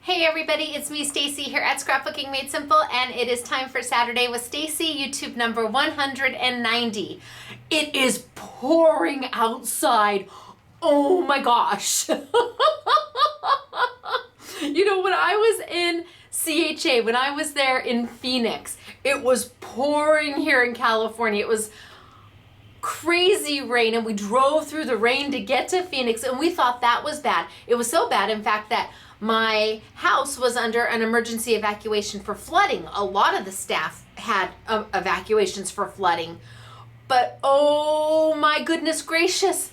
Hey everybody, it's me Stacey here at Scrapbooking Made Simple, and it is time for Saturday with Stacey, YouTube number 190. It is pouring outside. Oh my gosh. You know, when I was in CHA, when I was there in Phoenix, it was pouring here in California. It was crazy rain, and we drove through the rain to get to Phoenix, and we thought that was bad. It was so bad, in fact, that my house was under an emergency evacuation for flooding. A lot of the staff had evacuations for flooding. But oh my goodness gracious,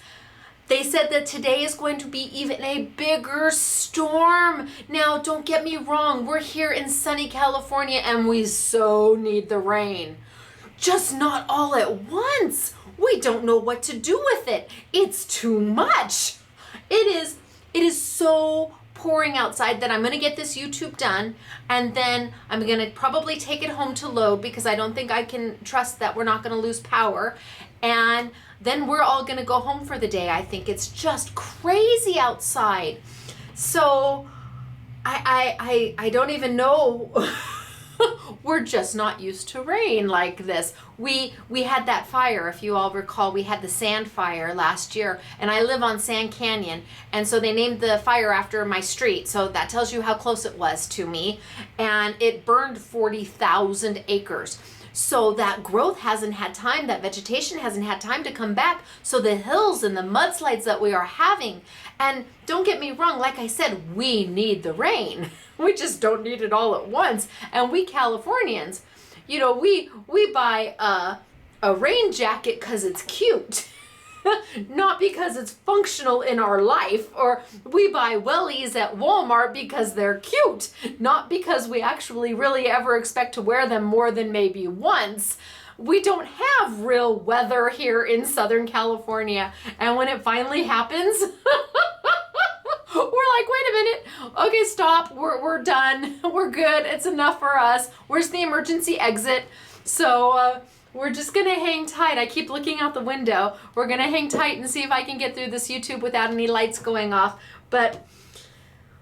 they said that today is going to be even a bigger storm. Now, don't get me wrong, we're here in sunny California and we so need the rain. Just not all at once. We don't know what to do with it. It's too much. It is so pouring outside that I'm going to get this YouTube done, and then I'm going to probably take it home to load because I don't think I can trust that we're not going to lose power, and then we're all going to go home for the day. I think it's just crazy outside. So I don't even know. We're just not used to rain like this. We had that fire, if you all recall, we had the sand fire last year, and I live on Sand Canyon, and so they named the fire after my street, so that tells you how close it was to me, and it burned 40,000 acres. So that growth hasn't had time, that vegetation hasn't had time to come back, so the hills and the mudslides that we are having, and don't get me wrong, like I said, we need the rain. We just don't need it all at once. And we Californians, you know, we buy a rain jacket because it's cute, not because it's functional in our life. Or we buy wellies at Walmart because they're cute, not because we actually really ever expect to wear them more than maybe once. We don't have real weather here in Southern California. And when it finally happens, we're like, wait a minute, okay, stop, we're done, we're good, it's enough for us. Where's the emergency exit? So we're just gonna hang tight. I keep looking out the window. We're gonna hang tight and see if I can get through this YouTube without any lights going off. But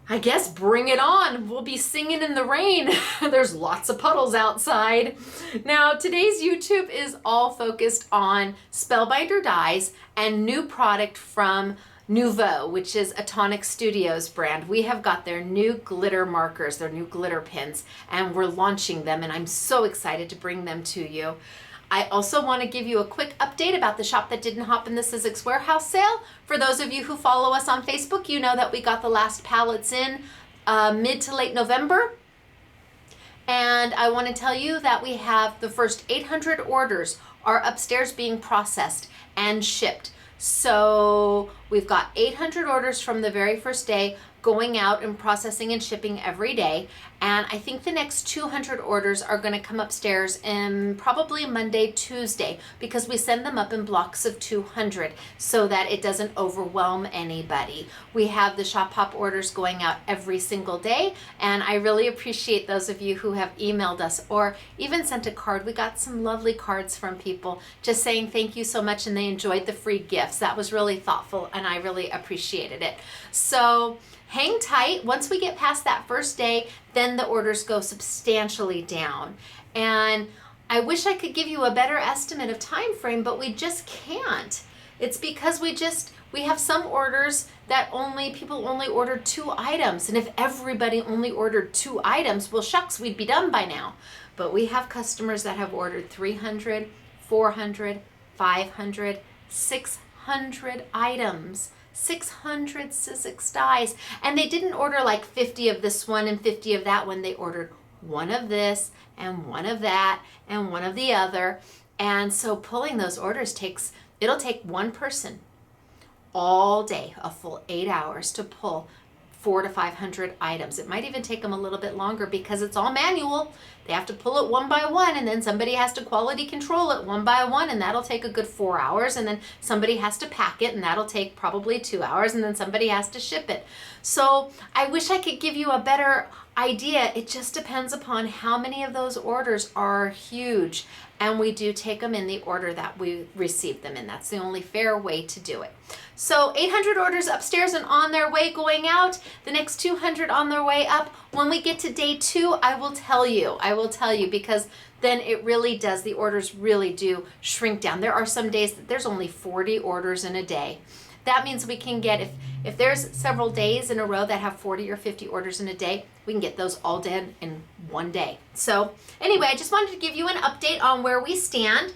I guess bring it on. We'll be singing in the rain. There's lots of puddles outside. Now, today's YouTube is all focused on Spellbinders Dies and new product from Nuvo, which is a Tonic Studios brand. We have got their new glitter markers, their new glitter pens, and we're launching them, and I'm so excited to bring them to you. I also want to give you a quick update about the Shop That Didn't Hop in the Sizzix Warehouse sale. For those of you who follow us on Facebook, you know that we got the last pallets in mid to late November. And I want to tell you that we have the first 800 orders are upstairs being processed and shipped. So we've got 800 orders from the very first day going out and processing and shipping every day. And I think the next 200 orders are going to come upstairs in probably Monday, Tuesday, because we send them up in blocks of 200 so that it doesn't overwhelm anybody. We have the Shop Hop orders going out every single day, and I really appreciate those of you who have emailed us or even sent a card. We got some lovely cards from people just saying thank you so much, and they enjoyed the free gifts. That was really thoughtful, and I really appreciated it. So hang tight. Once we get past that first day, then the orders go substantially down. And I wish I could give you a better estimate of time frame, but we just can't. It's because we have some orders that people only ordered 2 items. And if everybody only ordered 2 items, well, shucks, we'd be done by now. But we have customers that have ordered 300, 400, 500, 600 items. 600 Sizzix dies, and they didn't order like 50 of this one and 50 of that one. They ordered one of this and one of that and one of the other, and so pulling those orders it'll take one person all day, a full 8 hours, to pull 400 to 500 items. It might even take them a little bit longer because it's all manual. They have to pull it one by one, and then somebody has to quality control it one by one, and that'll take a good 4 hours, and then somebody has to pack it, and that'll take probably 2 hours, and then somebody has to ship it. So I wish I could give you a better idea. It just depends upon how many of those orders are huge. and we do take them in the order that we receive them in. That's the only fair way to do it. So 800 orders upstairs and on their way going out, the next 200 on their way up. When we get to day 2, I will tell you, because then it really does, the orders really do shrink down. There are some days that there's only 40 orders in a day. That means we can get, if there's several days in a row that have 40 or 50 orders in a day, we can get those all done in one day. So anyway, I just wanted to give you an update on where we stand.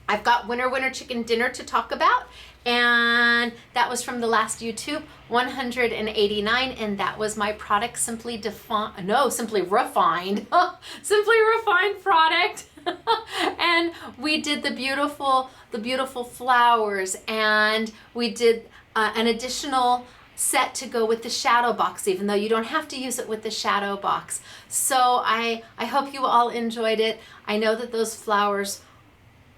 I've got Winner Chicken Dinner to talk about, and that was from the last YouTube, 189, and that was my product, Simply Refined, Simply Refined product. And we did the beautiful flowers, and we did an additional set to go with the shadow box, even though you don't have to use it with the shadow box. So I hope you all enjoyed it. I know that those flowers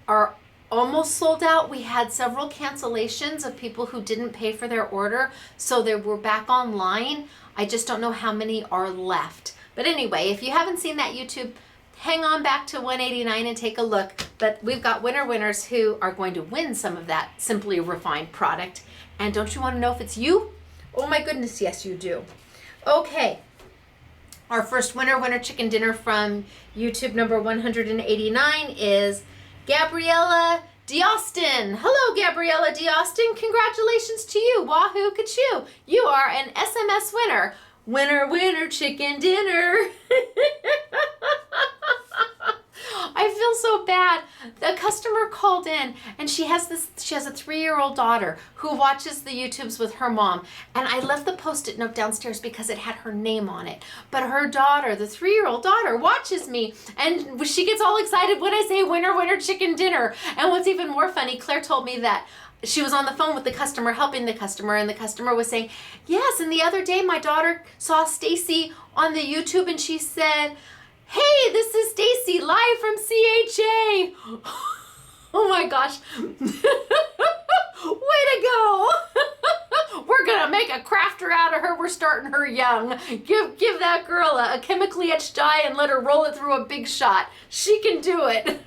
are almost sold out. We had several cancellations of people who didn't pay for their order, so they were back online. I just don't know how many are left. But anyway, if you haven't seen that YouTube, hang on back to 189 and take a look. But we've got winners who are going to win some of that Simply Refined product. And don't you want to know if it's you? Oh my goodness, yes you do. Okay, our first winner chicken dinner from YouTube number 189 is Gabriella DeAustin. Hello, Gabriella DeAustin. Congratulations to you. Wahoo Kachoo. You are an SMS winner. Winner chicken dinner. I feel so bad. The customer called in, and she has a 3-year-old daughter who watches the YouTubes with her mom. And I left the Post-it note downstairs because it had her name on it. But her daughter, the 3-year-old daughter, watches me, and she gets all excited when I say winner chicken dinner. And what's even more funny, Claire told me that she was on the phone with the customer, helping the customer, and the customer was saying, yes, and the other day my daughter saw Stacey on the YouTube, and she said, hey, this is Stacey live from CHA. Oh my gosh. Way to go. We're gonna make a crafter out of her. We're starting her young. Give that girl a chemically etched die and let her roll it through a big shot. She can do it.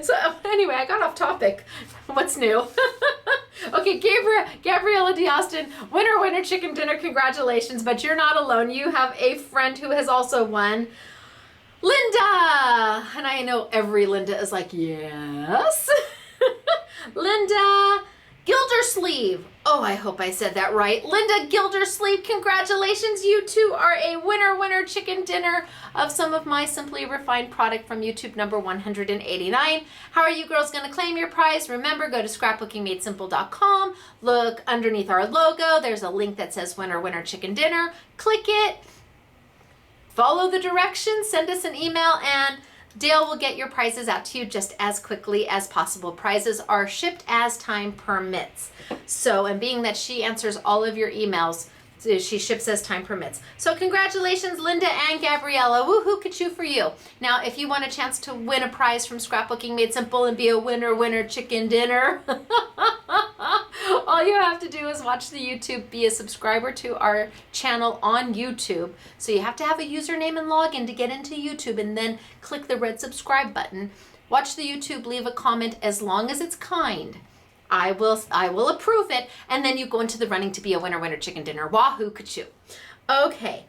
So anyway, I got off topic. What's new? Okay, Gabriella DeAustin, winner chicken dinner, congratulations, but you're not alone. You have a friend who has also won. Linda! And I know every Linda is like, yes. Linda Gildersleeve. Oh, I hope I said that right. Linda Gildersleeve, congratulations. You too are a winner chicken dinner of some of my Simply Refined product from YouTube number 189. How are you girls going to claim your prize? Remember, go to scrapbookingmadesimple.com. Look underneath our logo. There's a link that says winner chicken dinner. Click it. Follow the directions, send us an email, and Dale will get your prizes out to you just as quickly as possible. Prizes are shipped as time permits. So, and being that she answers all of your emails, she ships as time permits. So congratulations, Linda and Gabriella. Woohoo, Kachoo for you. Now, if you want a chance to win a prize from Scrapbooking Made Simple and be a winner chicken dinner, all you have to do is watch the YouTube, be a subscriber to our channel on YouTube. So you have to have a username and login to get into YouTube, and then click the red subscribe button. Watch the YouTube, leave a comment as long as it's kind. I will approve it, and then you go into the running to be a winner chicken dinner. Wahoo Kachoo. Okay,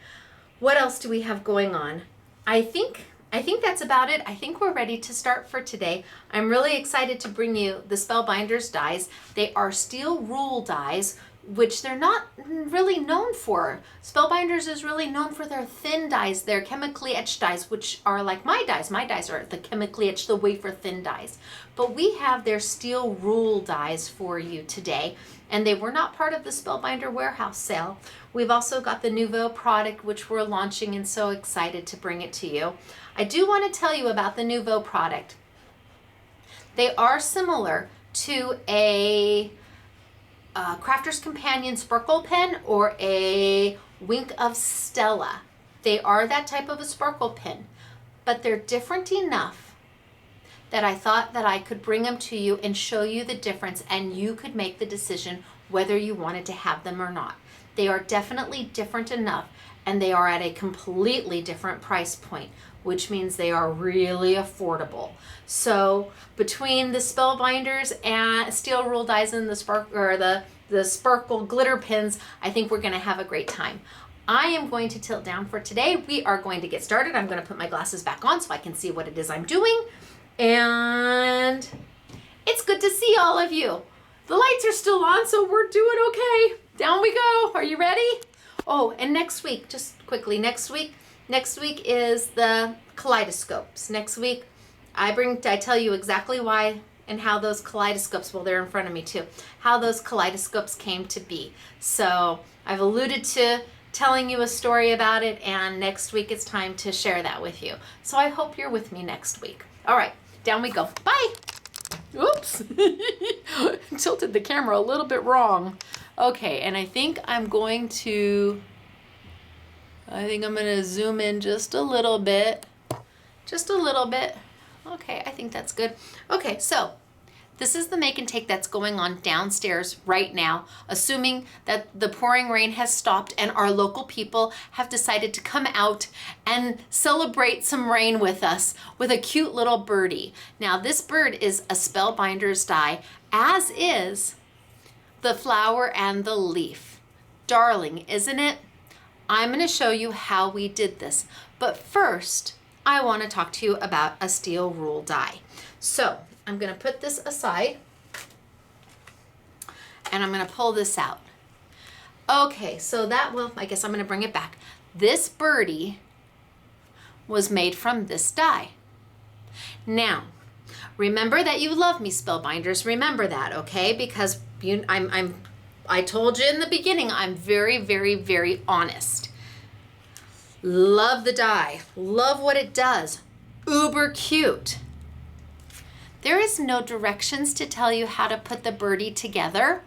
what else do we have going on? I think that's about it. I think we're ready to start for today. I'm really excited to bring you the Spellbinders dies. They are steel rule dies, which they're not really known for. Spellbinders is really known for their thin dies, their chemically etched dies, which are like my dies. My dies are the chemically etched, the wafer thin dies. But we have their steel rule dies for you today, and they were not part of the Spellbinder warehouse sale. We've also got the Nuvo product, which we're launching, and so excited to bring it to you. I do want to tell you about the Nuvo product. They are similar to a Crafter's Companion Sparkle Pen or a Wink of Stella. They are that type of a sparkle pen, but they're different enough that I thought that I could bring them to you and show you the difference, and you could make the decision whether you wanted to have them or not. They are definitely different enough, and they are at a completely different price point, which means they are really affordable. So between the Spellbinders and Steel Rule Dies and the Sparkle Glitter Pens, I think we're gonna have a great time. I am going to tilt down for today. We are going to get started. I'm gonna put my glasses back on so I can see what it is I'm doing. And it's good to see all of you. The lights are still on, so we're doing okay. Down we go. Are you ready? Oh, and next week, just quickly, next week is the kaleidoscopes. Next week, I tell you exactly why and how those kaleidoscopes, well, they're in front of me too, how those kaleidoscopes came to be. So I've alluded to telling you a story about it, and next week it's time to share that with you. So I hope you're with me next week. All right, down we go. Bye. Oops. Tilted the camera a little bit wrong. Okay, and I think I'm going to zoom in just a little bit. Just a little bit. Okay, I think that's good. Okay, so this is the make and take that's going on downstairs right now, assuming that the pouring rain has stopped and our local people have decided to come out and celebrate some rain with us with a cute little birdie. Now, this bird is a Spellbinders die, as is the flower and the leaf. Darling, isn't it? I'm going to show you how we did this. But first, I want to talk to you about a steel rule die. So I'm going to put this aside and I'm going to pull this out. Okay, so I guess I'm going to bring it back. This birdie was made from this die. Now, remember that you love me, Spellbinders. Remember that, okay? Because I told you in the beginning, I'm very, very, very honest. Love the die. Love what it does. Uber cute. There is no directions to tell you how to put the birdie together.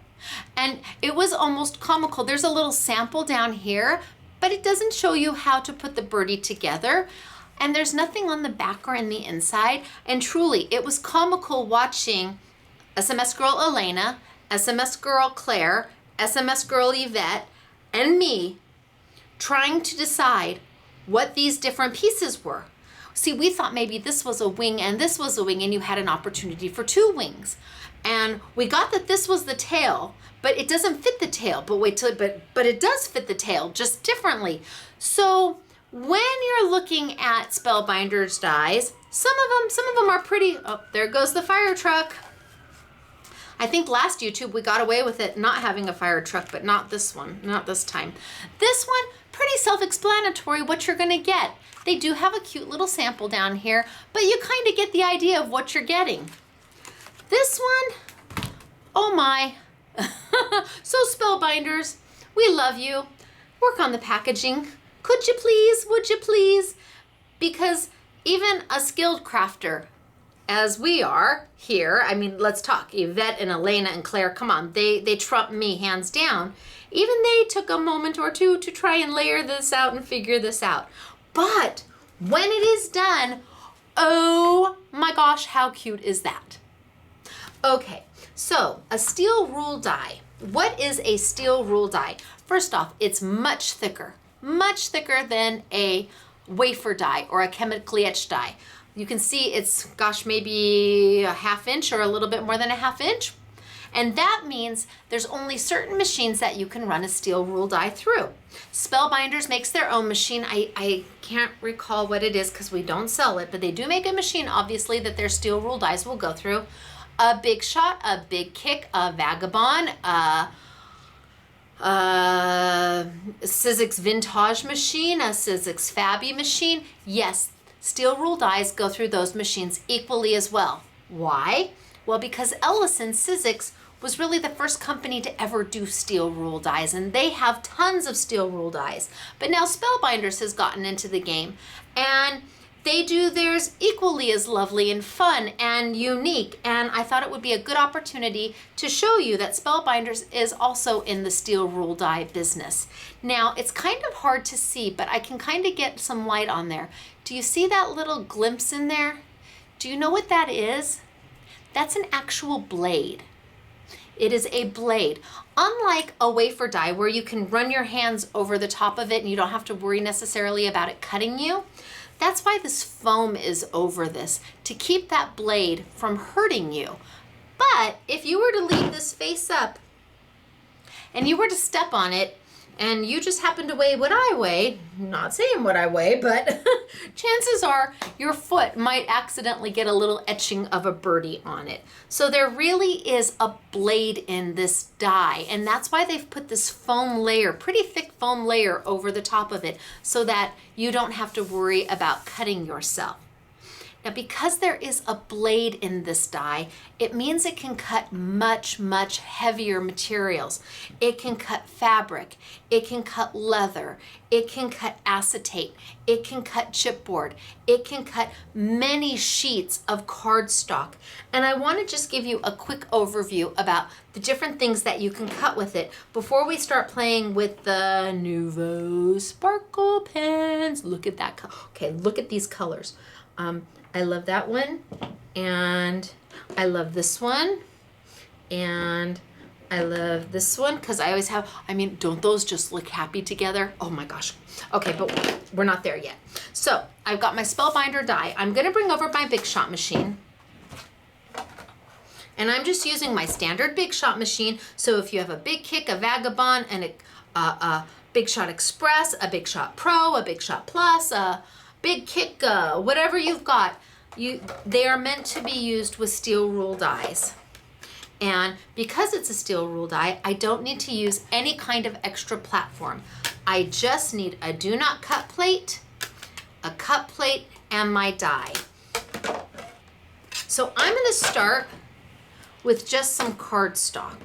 And it was almost comical. There's a little sample down here, but it doesn't show you how to put the birdie together. And there's nothing on the back or in the inside. And truly, it was comical watching SMS girl Elena, SMS girl Claire, SMS girl Yvette, and me trying to decide what these different pieces were. See, we thought maybe this was a wing and this was a wing, and you had an opportunity for two wings. And we got that this was the tail, but it doesn't fit the tail. But it does fit the tail, just differently. So when you're looking at Spellbinders dies, some of them are pretty. Oh, there goes the fire truck. I think last YouTube we got away with it not having a fire truck, but not this one, not this time. This one, pretty self-explanatory what you're gonna get. They do have a cute little sample down here, but you kind of get the idea of what you're getting. This one, oh my. So Spellbinders, we love you. Work on the packaging. Could you please, would you please? Because even a skilled crafter, as we are here, I mean, let's talk. Yvette and Elena and Claire, come on, they trump me hands down. Even they took a moment or two to try and layer this out and figure this out. But when it is done, oh my gosh, how cute is that? Okay, so a steel rule die. What is a steel rule die? First off, it's much thicker than a wafer die or a chemically etched die. You can see it's, gosh, maybe a ½ inch or a little bit more than a ½ inch. And that means there's only certain machines that you can run a steel rule die through. Spellbinders makes their own machine. I can't recall what it is because we don't sell it, but they do make a machine, obviously, that their steel rule dies will go through. A Big Shot, a Big Kick, a Vagabond, Sizzix Vintage machine, a Sizzix Fabby machine. Yes, steel rule dies go through those machines equally as well. Why? Well, because Ellison Sizzix was really the first company to ever do steel rule dies, and they have tons of steel rule dies. But now Spellbinders has gotten into the game, and they do theirs equally as lovely and fun and unique. And I thought it would be a good opportunity to show you that Spellbinders is also in the steel rule die business. Now, it's kind of hard to see, but I can kind of get some light on there. Do you see that little glimpse in there? Do you know what that is? That's an actual blade. It is a blade. unlike a wafer die where you can run your hands over the top of it and you don't have to worry necessarily about it cutting you, that's why this foam is over this, to keep that blade from hurting you. But if you were to leave this face up and you were to step on it and you just happen to weigh what I weigh, not saying what I weigh, but chances are your foot might accidentally get a little etching of a birdie on it. So there really is a blade in this die, and that's why they've put this foam layer, pretty thick foam layer over the top of it so that you don't have to worry about cutting yourself. Now, because there is a blade in this die, it means it can cut much, much heavier materials. It can cut fabric, it can cut leather, it can cut acetate, it can cut chipboard, it can cut many sheets of cardstock. And I want to just give you a quick overview about the different things that you can cut with it before we start playing with the Nuvo sparkle pens. Look at that. Okay, look at these colors. I love that one, and I love this one, and I love this one, because I always have, I mean, don't those just look happy together? Oh my gosh. Okay, but we're not there yet. So I've got my Spellbinder die. I'm gonna bring over my Big Shot machine, and I'm just using my standard Big Shot machine. So if you have a Big Kick, a Vagabond, and a Big Shot Express, a Big Shot Pro, a Big Shot Plus, a Big Kick, whatever you've got, they are meant to be used with steel rule dies. And because it's a steel rule die, I don't need to use any kind of extra platform. I just need a do not cut plate, a cut plate, and my die. So I'm gonna start with just some cardstock.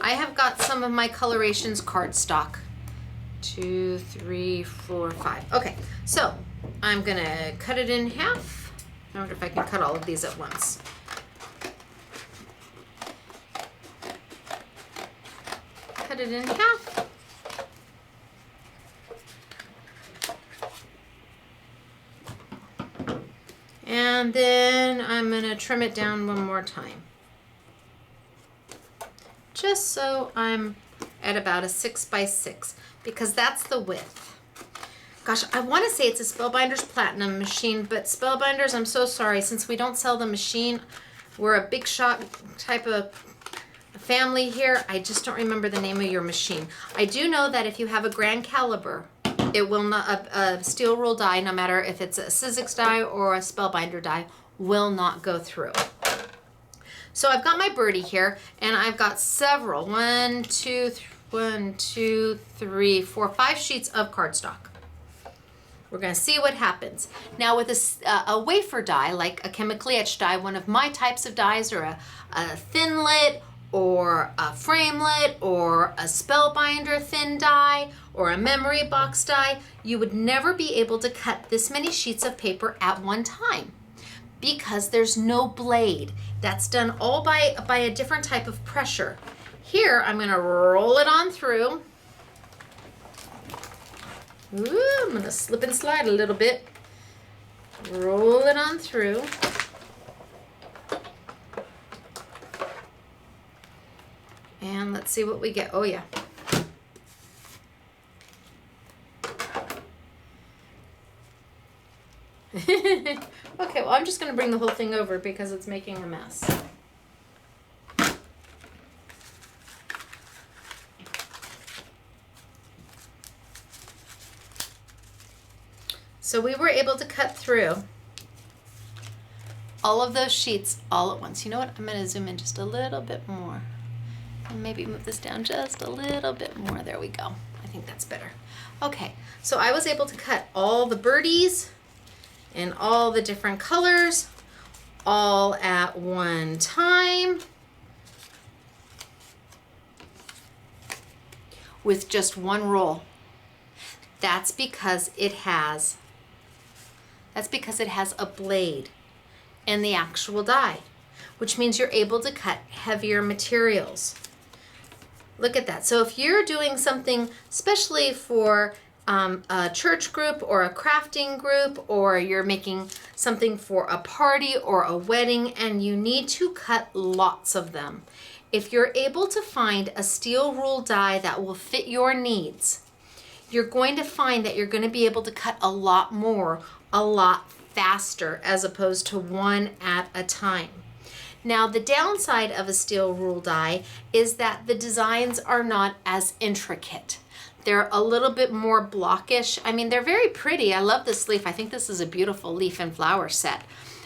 I have got some of my Colorations cardstock. 2, 3, 4, 5. Okay, so I'm gonna cut it in half. I wonder if I can cut all of these at once. Cut it in half. And then I'm gonna trim it down one more time. Just so I'm at about a 6 by 6. Because that's the width. Gosh, I want to say it's a Spellbinders Platinum machine, but Spellbinders, I'm so sorry. Since we don't sell the machine, we're a Big Shot type of family here. I just don't remember the name of your machine. I do know that if you have a Grand Caliber, it will not, a steel rule die, no matter if it's a Sizzix die or a Spellbinder die, will not go through. So I've got my birdie here, and I've got several, 1, 2, 3, 4, 5 sheets of cardstock. We're going to see what happens. Now with a wafer die, like a chemically etched die, one of my types of dies, or a thinlit, or a framelit, or a Spellbinder thin die, or a memory box die, you would never be able to cut this many sheets of paper at one time because there's no blade. That's done all by a different type of pressure. Here, I'm gonna roll it on through. Ooh, I'm gonna slip and slide a little bit. Roll it on through. And let's see what we get. Oh yeah. Okay, well, I'm just gonna bring the whole thing over because it's making a mess. So we were able to cut through all of those sheets all at once. You know what? I'm going to zoom in just a little bit more. And maybe move this down just a little bit more. There we go. I think that's better. Okay, so I was able to cut all the birdies in all the different colors all at one time with just one roll. That's because it has a blade in the actual die, which means you're able to cut heavier materials. Look at that. So if you're doing something, especially for a church group or a crafting group, or you're making something for a party or a wedding and you need to cut lots of them, if you're able to find a steel rule die that will fit your needs, you're going to find that you're going to be able to cut a lot more, a lot faster, as opposed to one at a time. Now, the downside of a steel rule die is that the designs are not as intricate. They're a little bit more blockish. I mean, they're very pretty. I love this leaf. I think this is a beautiful leaf and flower set.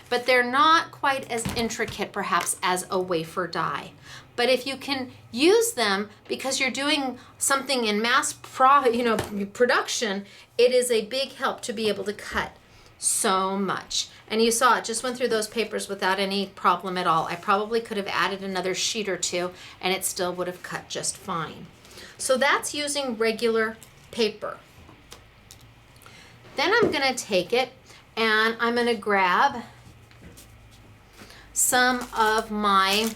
But they're not quite as intricate, perhaps, as a wafer die. But if you can use them because you're doing something in mass production, it is a big help to be able to cut so much. And you saw it just went through those papers without any problem at all. I probably could have added another sheet or two and it still would have cut just fine. So that's using regular paper. Then I'm going to take it and I'm going to grab some of my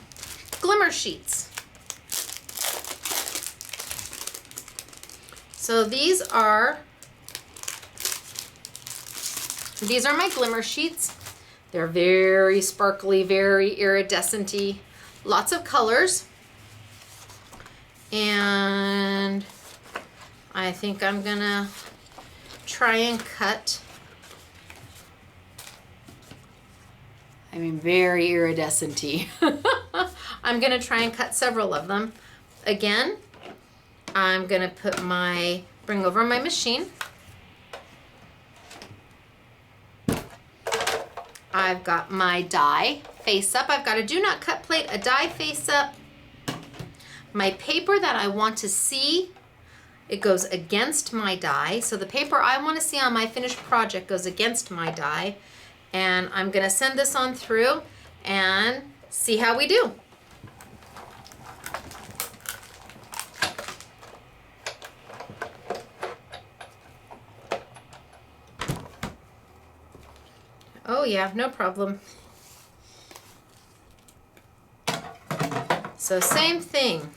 glimmer sheets. So these are my glimmer sheets. They're very sparkly, very iridescent-y, lots of colors. And I think I'm gonna try and cut, very iridescent-y. I'm gonna try and cut several of them. Again, I'm gonna bring over my machine. I've got my die face up. I've got a do not cut plate, a die face up. My paper that I want to see, it goes against my die. So the paper I want to see on my finished project goes against my die. And I'm gonna send this on through and see how we do. Oh yeah, no problem. So same thing.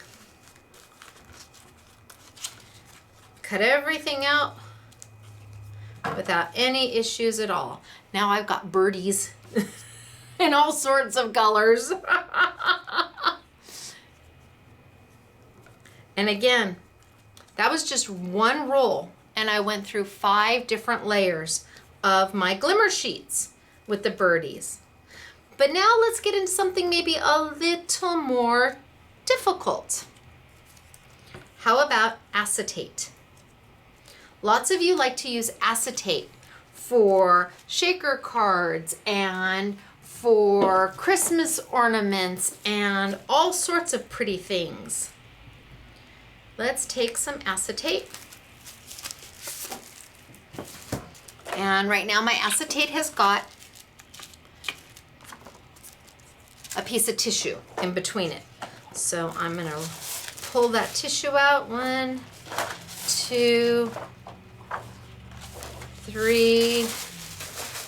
Cut everything out without any issues at all. Now I've got birdies in all sorts of colors. And again, that was just one roll, and I went through 5 different layers of my glimmer sheets with the birdies. But now let's get into something maybe a little more difficult. How about acetate? Lots of you like to use acetate for shaker cards and for Christmas ornaments and all sorts of pretty things. Let's take some acetate. And right now my acetate has got a piece of tissue in between it. So I'm gonna pull that tissue out. 1, 2, 3.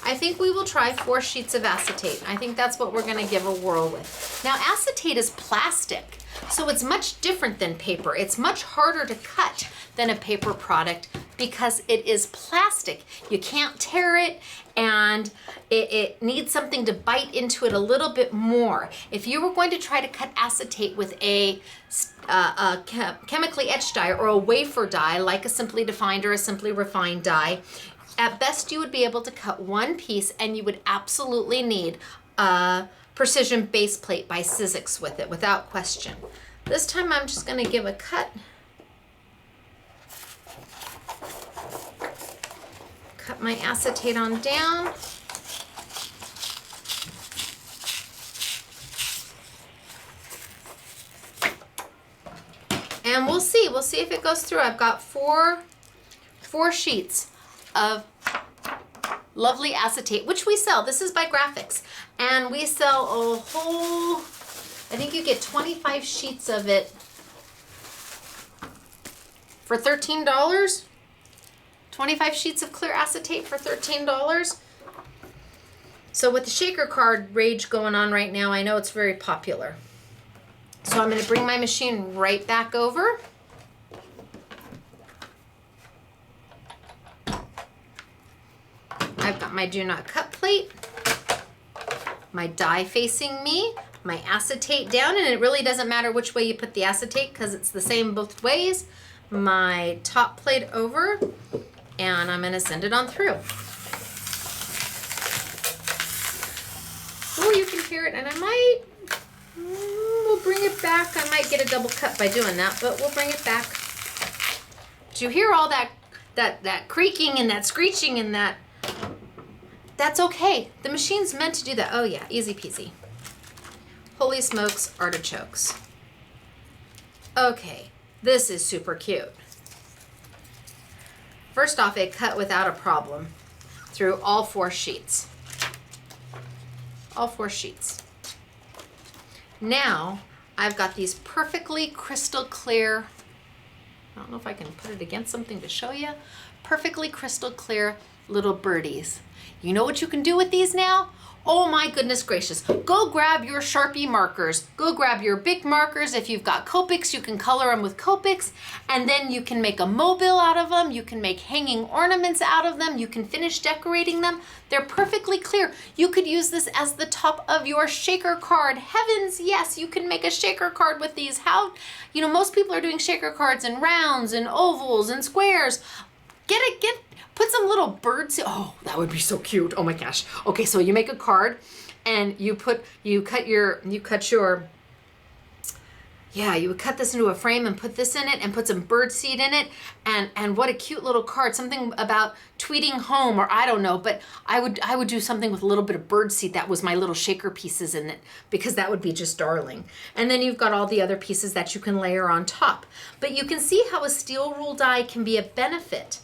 I think we will try 4 sheets of acetate. I think that's what we're gonna give a whirl with. Now acetate is plastic, so it's much different than paper. It's much harder to cut than a paper product because it is plastic. You can't tear it, and it needs something to bite into it a little bit more. If you were going to try to cut acetate with a chemically etched die or a wafer die, like a Simply Defined or a Simply Refined die, at best you would be able to cut one piece, and you would absolutely need a precision base plate by Sizzix with it, without question. This time I'm just gonna give a cut. Cut my acetate on down. And we'll see if it goes through. I've got four sheets of lovely acetate, which we sell. This is by Graphics, and we sell a whole, I think you get 25 sheets of it for $13. 25 sheets of clear acetate for $13. So with the shaker card rage going on right now, I know it's very popular. So I'm going to bring my machine right back over. I've got my do not cut plate, my die facing me, my acetate down, and it really doesn't matter which way you put the acetate because it's the same both ways. My top plate over, and I'm gonna send it on through. Oh, you can hear it, and we'll bring it back. I might get a double cut by doing that, but we'll bring it back. Did you hear all that creaking and that screeching and that? That's okay. The machine's meant to do that. Oh yeah, easy peasy. Holy smokes, artichokes. Okay, this is super cute. First off, it cut without a problem through all 4 sheets. All 4 sheets. Now, I've got these perfectly crystal clear, I don't know if I can put it against something to show you, perfectly crystal clear little birdies. You know what you can do with these now? Oh my goodness gracious. Go grab your Sharpie markers. Go grab your Bic markers. If you've got Copics, you can color them with Copics, and then you can make a mobile out of them. You can make hanging ornaments out of them. You can finish decorating them. They're perfectly clear. You could use this as the top of your shaker card. Heavens, yes, you can make a shaker card with these. How, you know, most people are doing shaker cards in rounds and ovals and squares. Put some little birds. Oh, that would be so cute. Oh my gosh. Okay, so you make a card and you would cut this into a frame and put this in it and put some bird seed in it, and what a cute little card. Something about tweeting home, or I don't know, but I would do something with a little bit of bird seed. That was my little shaker pieces in it, because that would be just darling. And then you've got all the other pieces that you can layer on top. But you can see how a steel rule die can be a benefit.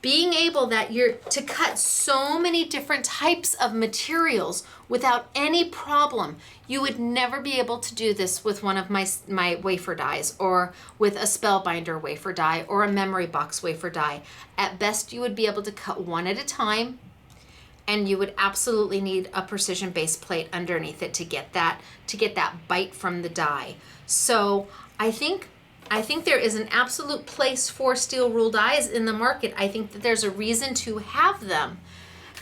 Being able to cut so many different types of materials without any problem. You would never be able to do this with one of my wafer dies, or with a Spellbinder wafer die, or a memory box wafer die. At best, you would be able to cut one at a time, and you would absolutely need a precision base plate underneath it to get that bite from the die. So I think there is an absolute place for steel rule dies in the market. I think that there's a reason to have them.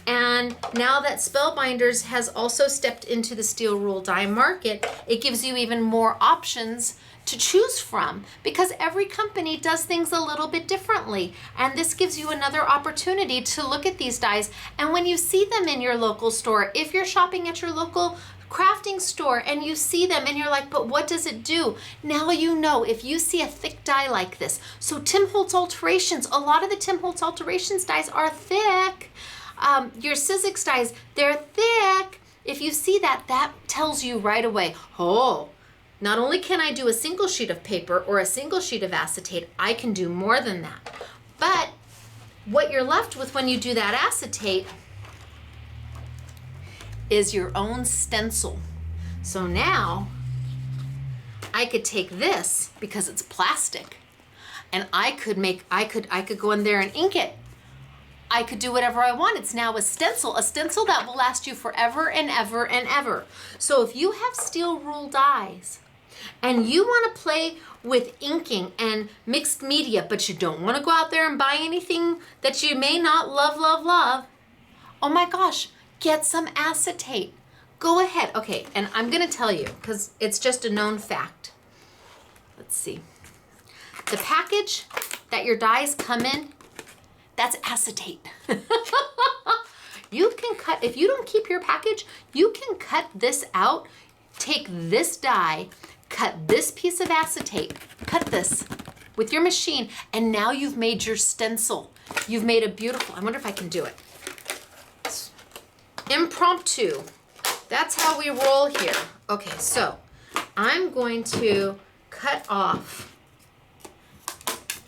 And now that Spellbinders has also stepped into the steel rule die market, it gives you even more options to choose from, because every company does things a little bit differently. And this gives you another opportunity to look at these dies. And when you see them in your local store, if you're shopping at your local crafting store and you see them and you're like, but what does it do? Now you know, if you see a thick die like this. So Tim Holtz Alterations, a lot of the Tim Holtz Alterations dies are thick. Your Sizzix dies, they're thick. If you see that, that tells you right away, oh, not only can I do a single sheet of paper or a single sheet of acetate, I can do more than that. But what you're left with when you do that acetate is your own stencil. So now I could take this, because it's plastic, and I could go in there and ink it. I could do whatever I want. It's now a stencil that will last you forever and ever and ever. So if you have steel rule dies and you want to play with inking and mixed media, but you don't want to go out there and buy anything that you may not love, oh my gosh, get some acetate. Go ahead. Okay, and I'm going to tell you, because it's just a known fact. Let's see. The package that your dies come in, that's acetate. You can cut, if you don't keep your package, you can cut this out, take this die, cut this piece of acetate, cut this with your machine, and now you've made your stencil. You've made a beautiful, I wonder if I can do it. Impromptu. That's how we roll here. Okay, so I'm going to cut off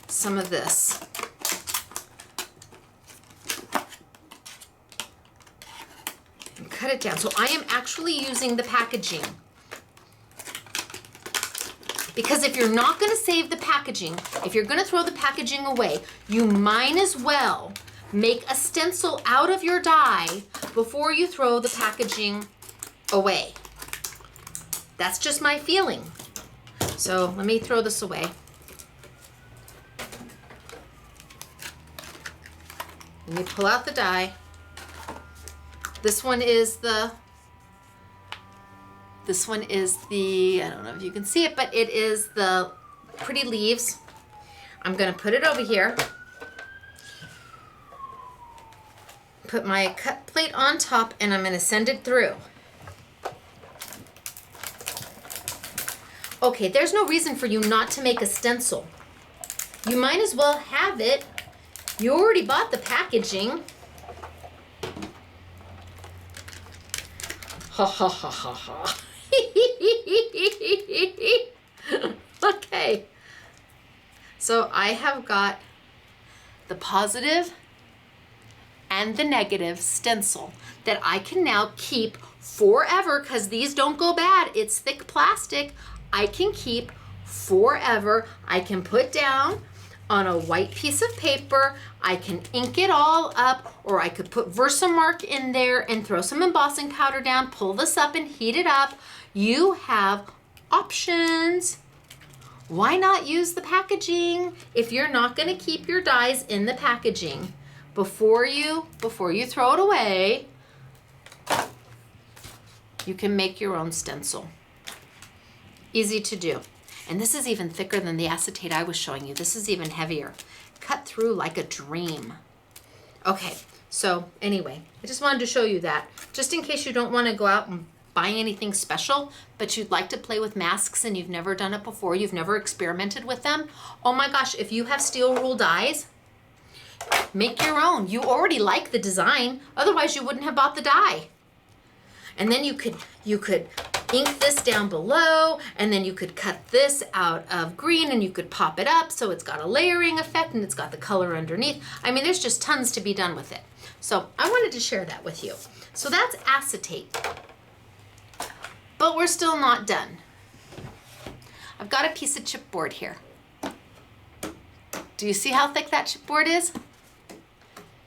some of this. And cut it down. So I am actually using the packaging. Because if you're not going to save the packaging, if you're going to throw the packaging away, you might as well make a stencil out of your die before you throw the packaging away. That's just my feeling. So let me throw this away. Let me pull out the die. This one is the This one is the, I don't know if you can see it, but it is the Pretty Leaves. I'm gonna put it over here. Put my cut plate on top and I'm gonna send it through. Okay, there's no reason for you not to make a stencil. You might as well have it. You already bought the packaging. Ha ha ha ha ha. Okay. So I have got the positive and the negative stencil that I can now keep forever, because these don't go bad. It's thick plastic. I can keep forever. I can put down on a white piece of paper. I can ink it all up, or I could put Versamark in there and throw some embossing powder down, pull this up and heat it up. You have options. Why not use the packaging if you're not going to keep your dies in the packaging? Before you throw it away, you can make your own stencil. Easy to do. And this is even thicker than the acetate I was showing you. This is even heavier. Cut through like a dream. Okay, so anyway, I just wanted to show you that. Just in case you don't want to go out and buy anything special, but you'd like to play with masks and you've never done it before, you've never experimented with them. Oh my gosh, if you have steel rule dies, make your own. You already like the design, otherwise you wouldn't have bought the die. And then you could ink this down below, and then you could cut this out of green and you could pop it up so it's got a layering effect and it's got the color underneath. I mean, there's just tons to be done with it. So I wanted to share that with you. So that's acetate. But we're still not done. I've got a piece of chipboard here. Do you see how thick that chipboard is?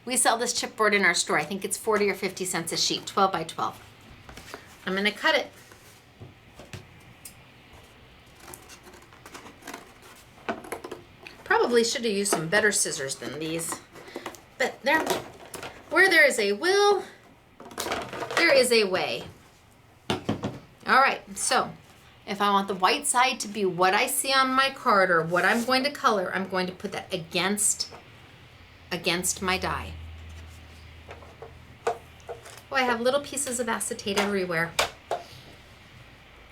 We sell this chipboard in our store. I think it's 40 or 50 cents a sheet, 12 by 12. I'm gonna cut it. Probably should have used some better scissors than these, but where there is a will, there is a way. All right, so if I want the white side to be what I see on my card or what I'm going to color, I'm going to put that against my die. Oh, I have little pieces of acetate everywhere.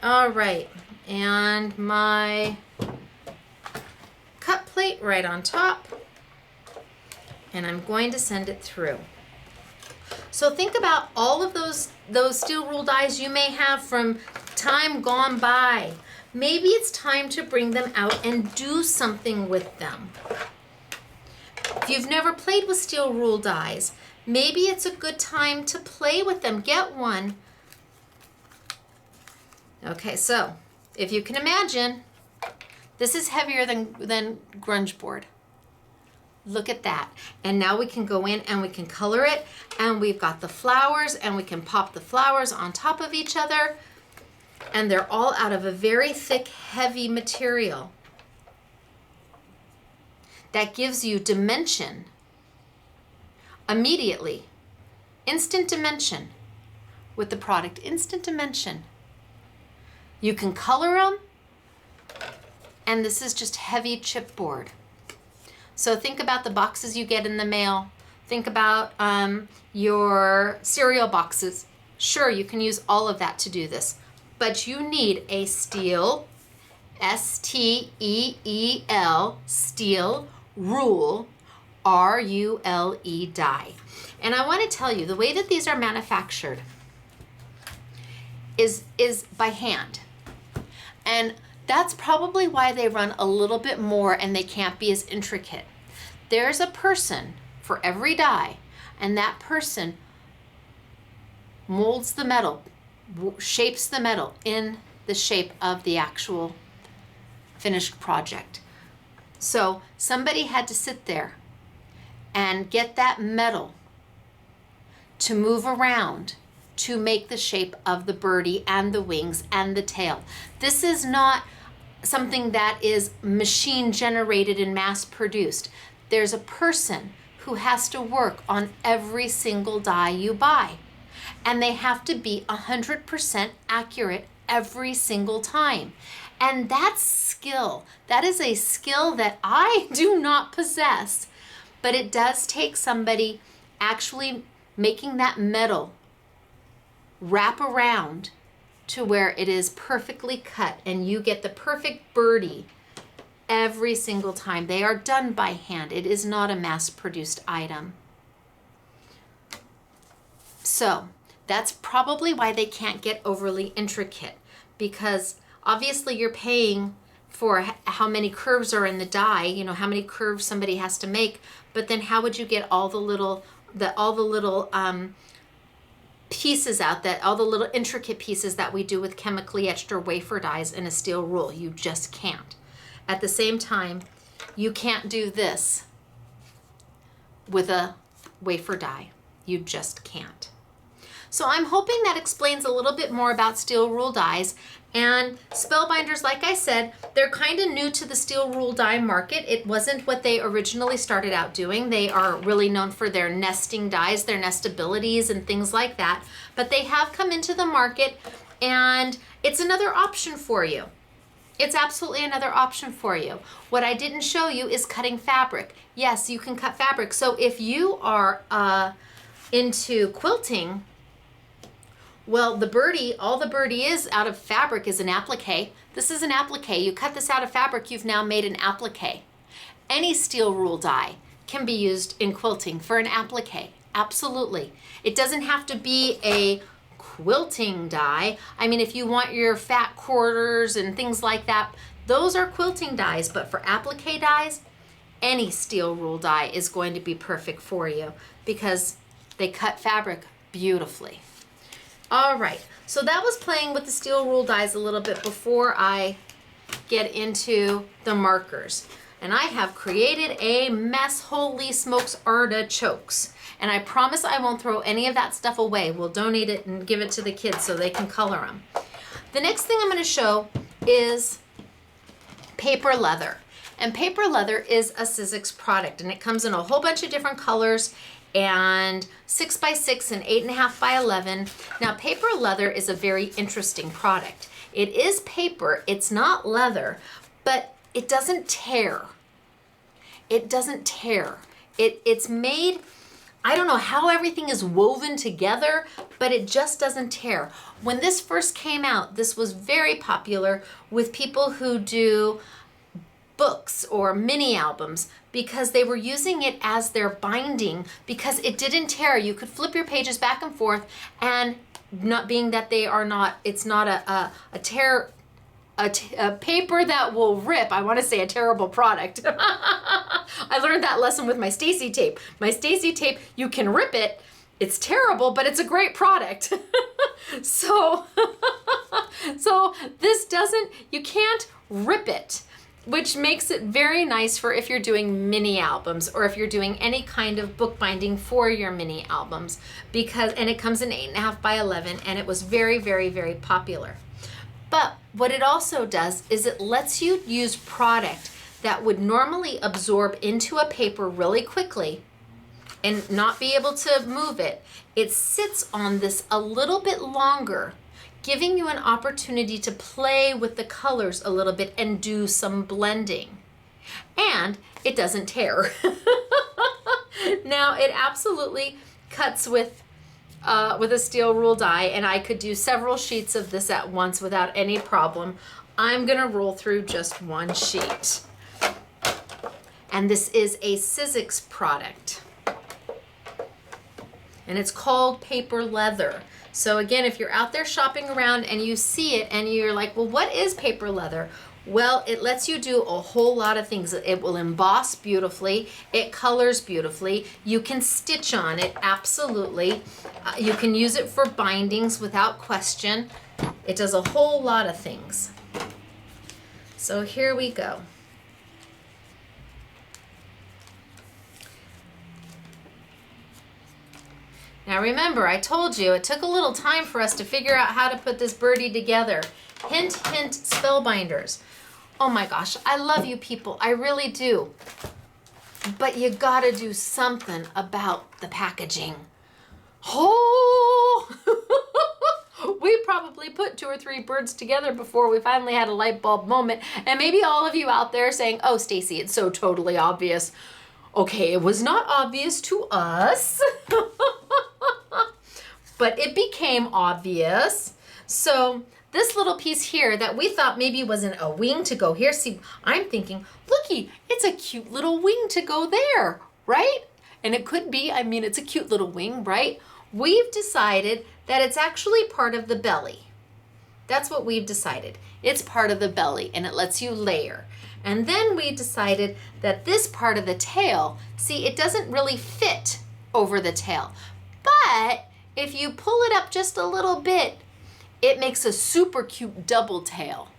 All right, and my cut plate right on top, and I'm going to send it through. So think about all of those steel rule dies you may have from time gone by. Maybe it's time to bring them out and do something with them. If you've never played with steel rule dies, maybe it's a good time to play with them. Get one. Okay, so if you can imagine, this is heavier than grunge board. Look at that. And now we can go in and we can color it, and we've got the flowers, and we can pop the flowers on top of each other, and they're all out of a very thick, heavy material. That gives you dimension immediately. Instant dimension with the product. Instant dimension. You can color them, and this is just heavy chipboard. So think about the boxes you get in the mail. Think about your cereal boxes. Sure, you can use all of that to do this, but you need a steel, S-T-E-E-L, steel rule, R-U-L-E die. And I want to tell you, the way that these are manufactured is by hand. And that's probably why they run a little bit more and they can't be as intricate. There's a person for every die, and that person molds the metal, shapes the metal in the shape of the actual finished project. So somebody had to sit there and get that metal to move around to make the shape of the birdie and the wings and the tail. This is not something that is machine generated and mass produced. There's a person who has to work on every single die you buy, and they have to be 100% accurate every single time. And that's skill. That is a skill that I do not possess, but it does take somebody actually making that metal wrap around to where it is perfectly cut and you get the perfect birdie every single time. They are done by hand. It is not a mass-produced item. So that's probably why they can't get overly intricate, because obviously you're paying for how many curves are in the die, you know, how many curves somebody has to make, but then how would you get all the little pieces out, that all the little intricate pieces that we do with chemically etched or wafer dies in a steel rule? You just can't. At the same time, you can't do this with a wafer die. You just can't. So I'm hoping that explains a little bit more about steel rule dies. And Spellbinders, like I said, they're kind of new to the steel rule die market. It wasn't what they originally started out doing. They are really known for their nesting dies, their nestabilities and things like that. But they have come into the market, and it's another option for you. It's absolutely another option for you. What I didn't show you is cutting fabric. Yes, you can cut fabric. So if you are into quilting, well, the birdie, all the birdie is out of fabric is an applique. This is an applique. You cut this out of fabric, you've now made an applique. Any steel rule die can be used in quilting for an applique. Absolutely. It doesn't have to be a quilting die. I mean, if you want your fat quarters and things like that, those are quilting dies. But for applique dies, any steel rule die is going to be perfect for you because they cut fabric beautifully. All right, so that was playing with the steel rule dies a little bit before I get into the markers. And I have created a mess, holy smokes, artichokes. And I promise I won't throw any of that stuff away. We'll donate it and give it to the kids so they can color them. The next thing I'm gonna show is paper leather. And paper leather is a Sizzix product, and it comes in a whole bunch of different colors, and 6x6 and 8.5x11. Now, paper leather is a very interesting product. It is paper, it's not leather, but it doesn't tear. It doesn't tear. It's made, I don't know how everything is woven together, but it just doesn't tear. When this first came out, this was very popular with people who do books or mini albums, because they were using it as their binding because it didn't tear. You could flip your pages back and forth, and not being that they are not, it's not a paper that will rip. I want to say a terrible product. I learned that lesson with my Stacey tape. My Stacey tape, you can rip it. It's terrible, but it's a great product. So this doesn't, you can't rip it, which makes it very nice for if you're doing mini albums or if you're doing any kind of bookbinding for your mini albums, and it comes in 8.5x11, and it was very, very, very popular. But what it also does is it lets you use product that would normally absorb into a paper really quickly and not be able to move it. It sits on this a little bit longer, giving you an opportunity to play with the colors a little bit and do some blending. And it doesn't tear. Now, it absolutely cuts with a steel rule die, and I could do several sheets of this at once without any problem. I'm gonna roll through just one sheet. And this is a Sizzix product. And it's called paper leather. So again, if you're out there shopping around and you see it and you're like, well, what is paper leather? Well, it lets you do a whole lot of things. It will emboss beautifully. It colors beautifully. You can stitch on it, absolutely. You can use it for bindings without question. It does a whole lot of things. So here we go. Now remember, I told you it took a little time for us to figure out how to put this birdie together. Hint, hint, Spellbinders. Oh my gosh, I love you people, I really do. But you gotta do something about the packaging. Oh, We probably put 2 or 3 birds together before we finally had a light bulb moment. And maybe all of you out there saying, oh, Stacey, it's so totally obvious. Okay, it was not obvious to us, but it became obvious. So this little piece here that we thought maybe wasn't a wing to go here. See, I'm thinking, looky, it's a cute little wing to go there, right? And it could be, I mean, it's a cute little wing, right? We've decided that it's actually part of the belly. That's what we've decided. It's part of the belly and it lets you layer. And then we decided that this part of the tail, see, it doesn't really fit over the tail. But if you pull it up just a little bit, it makes a super cute double tail.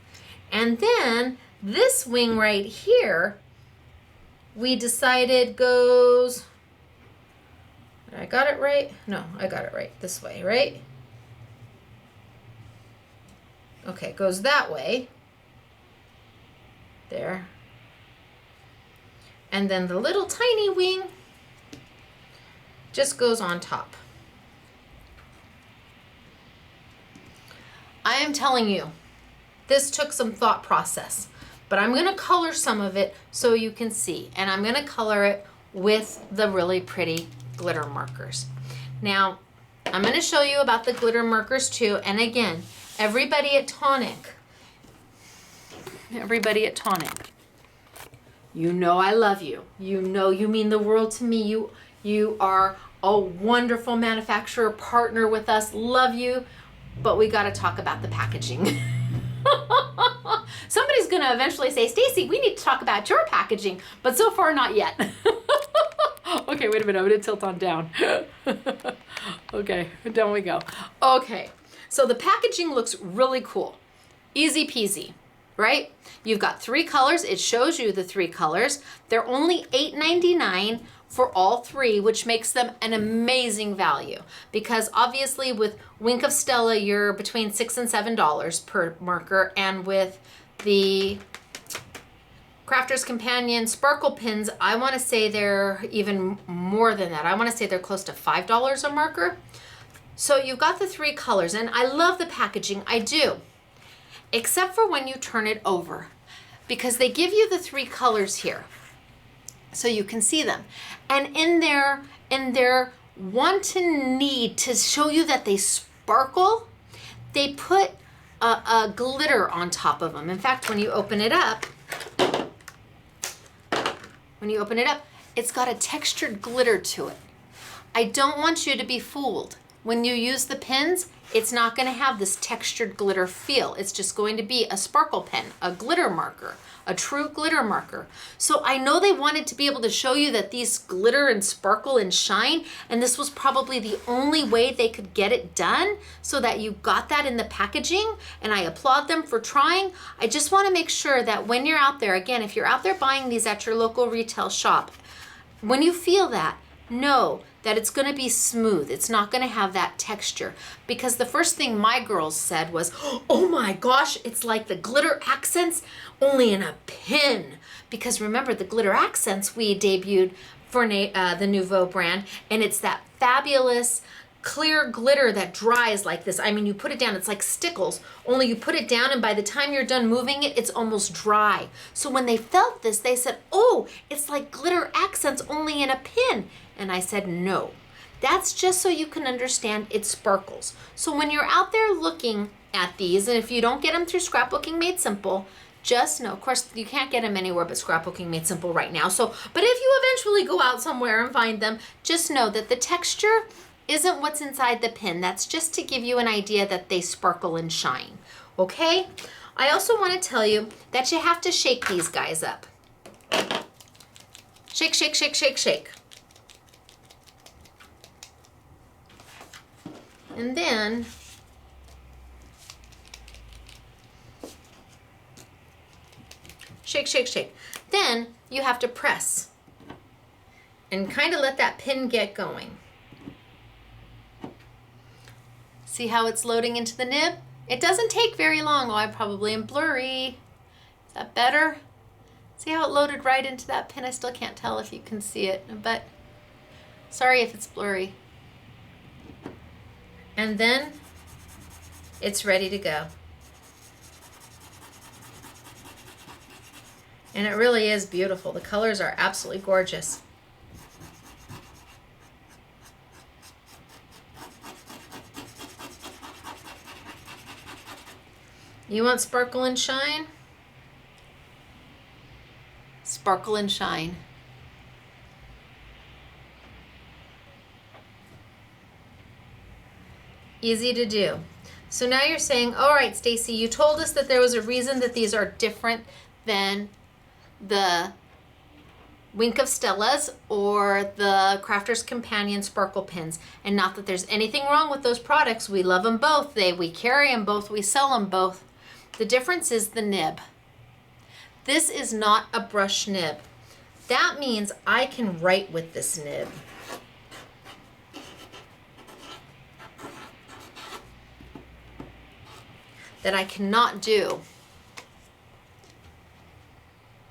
And then this wing right here, we decided goes, I got it right? No, I got it right this way, right? Okay, goes that way. There. And then the little tiny wing just goes on top. I am telling you, this took some thought process, but I'm gonna color some of it so you can see, and I'm gonna color it with the really pretty glitter markers. Now, I'm gonna show you about the glitter markers too, and again, everybody at Tonic, you know I love you. You know you mean the world to me. You are a wonderful manufacturer partner with us. Love you. But we got to talk about the packaging. Somebody's going to eventually say, Stacey, we need to talk about your packaging, but so far not yet. Okay, wait a minute. I'm going to tilt on down. Okay, down we go. Okay, so the packaging looks really cool. Easy peasy, right? You've got 3 colors. It shows you the 3 colors. They're only $8.99 for all 3, which makes them an amazing value, because obviously with Wink of Stella, you're between $6 and $7 per marker, and with the Crafter's Companion Sparkle Pins, I want to say they're even more than that. I want to say they're close to $5 a marker. So you've got the 3 colors, and I love the packaging, I do, except for when you turn it over, because they give you the 3 colors here so you can see them. And in their want and need to show you that they sparkle, they put a glitter on top of them. In fact, when you open it up, it's got a textured glitter to it. I don't want you to be fooled. When you use the pins, it's not going to have this textured glitter feel. It's just going to be a sparkle pen, a glitter marker, a true glitter marker. So I know they wanted to be able to show you that these glitter and sparkle and shine, and this was probably the only way they could get it done so that you got that in the packaging, and I applaud them for trying. I just want to make sure that when you're out there, again, if you're out there buying these at your local retail shop, when you feel that, know that it's going to be smooth. It's not going to have that texture, because the first thing my girls said was, oh my gosh, it's like the glitter accents only in a pin. Because remember, the glitter accents we debuted for the Nuvo brand, and it's that fabulous clear glitter that dries like this. I mean, you put it down, it's like stickles, only you put it down and by the time you're done moving it, it's almost dry. So when they felt this, they said, oh, it's like glitter accents only in a pin. And I said, no, that's just so you can understand it sparkles. So when you're out there looking at these, and if you don't get them through Scrapbooking Made Simple, just know, of course, you can't get them anywhere but Scrapbooking Made Simple right now. So, but if you eventually go out somewhere and find them, just know that the texture isn't what's inside the pin. That's just to give you an idea that they sparkle and shine, okay? I also want to tell you that you have to shake these guys up. Shake, shake, shake, shake, shake. And then shake, shake, shake. Then you have to press and kind of let that pin get going. See how it's loading into the nib? It doesn't take very long. Oh, I probably am blurry. Is that better? See how it loaded right into that pin? I still can't tell if you can see it, but sorry if it's blurry. And then it's ready to go. And it really is beautiful. The colors are absolutely gorgeous. You want sparkle and shine? Sparkle and shine. Easy to do. So now you're saying, all right, Stacey, you told us that there was a reason that these are different than the Wink of Stella's or the Crafter's Companion sparkle pins, and not that there's anything wrong with those products. We love them both. We carry them both. We sell them both. The difference is the nib. This is not a brush nib. That means I can write with this nib. That I cannot do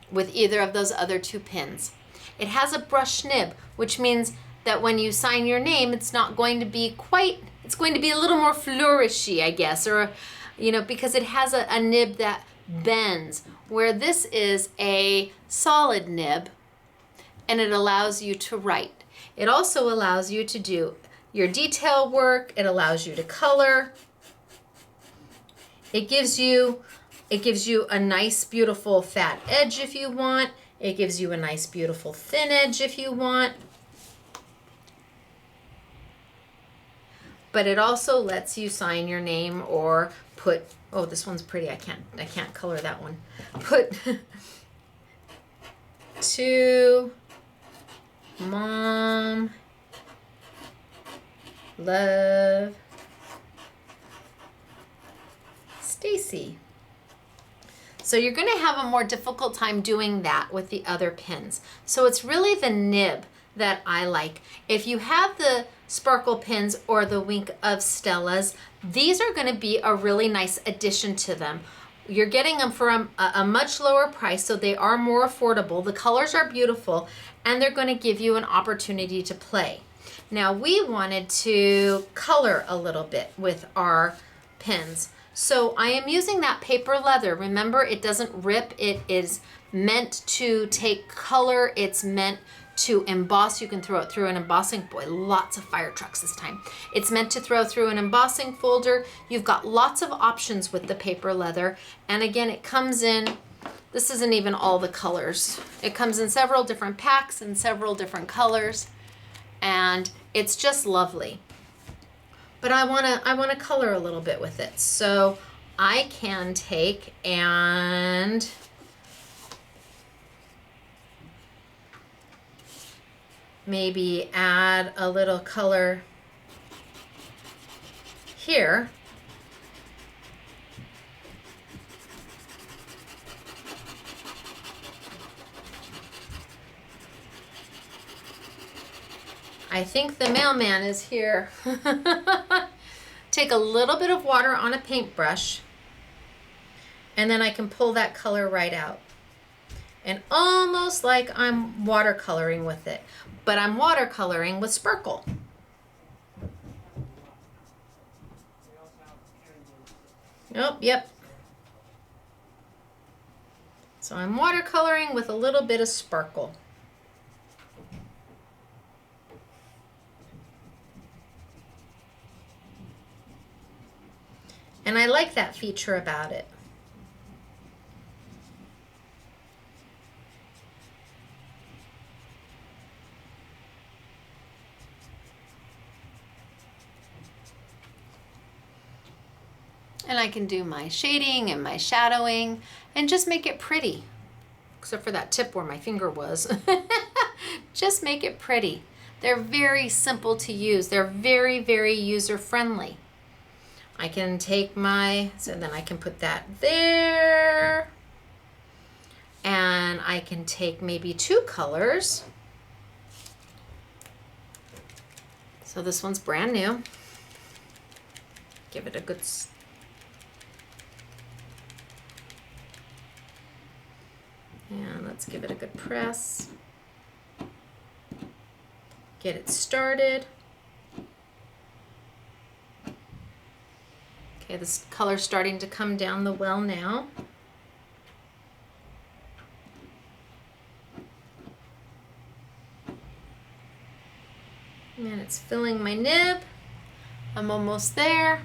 with either of those other two pins. It has a brush nib, which means that when you sign your name, it's not going to be quite, it's going to be a little more flourishy, I guess, or, you know, because it has a nib that bends, where this is a solid nib, and it allows you to write. It also allows you to do your detail work. It allows you to color. It gives you a nice, beautiful fat edge if you want. It gives you a nice, beautiful thin edge if you want. But it also lets you sign your name or put, oh, this one's pretty. I can't color that one. Put to Mom, love, Stacey. So you're going to have a more difficult time doing that with the other pins. So it's really the nib that I like. If you have the sparkle pins or the Wink of Stella's, these are going to be a really nice addition to them. You're getting them for a much lower price, so they are more affordable. The colors are beautiful, and they're going to give you an opportunity to play. Now, we wanted to color a little bit with our pins. So I am using that paper leather. Remember, it doesn't rip. It is meant to take color. It's meant to emboss. You can throw it through an embossing, boy, lots of fire trucks this time. It's meant to throw through an embossing folder. You've got lots of options with the paper leather. And again, it comes in, this isn't even all the colors. It comes in several different packs and several different colors. And it's just lovely. But I wanna color a little bit with it. So I can take and maybe add a little color here. I think the mailman is here. Take a little bit of water on a paintbrush, and then I can pull that color right out. And almost like I'm watercoloring with it, but I'm watercoloring with sparkle. Oh, yep. So I'm watercoloring with a little bit of sparkle. And I like that feature about it. And I can do my shading and my shadowing and just make it pretty. Except for that tip where my finger was. Just make it pretty. They're very simple to use. They're very, very user-friendly. I can take so then I can put that there. And I can take maybe two colors. So this one's brand new. Give it a good and let's give it a good press. Get it started. Okay, this color's starting to come down the well now. And it's filling my nib. I'm almost there.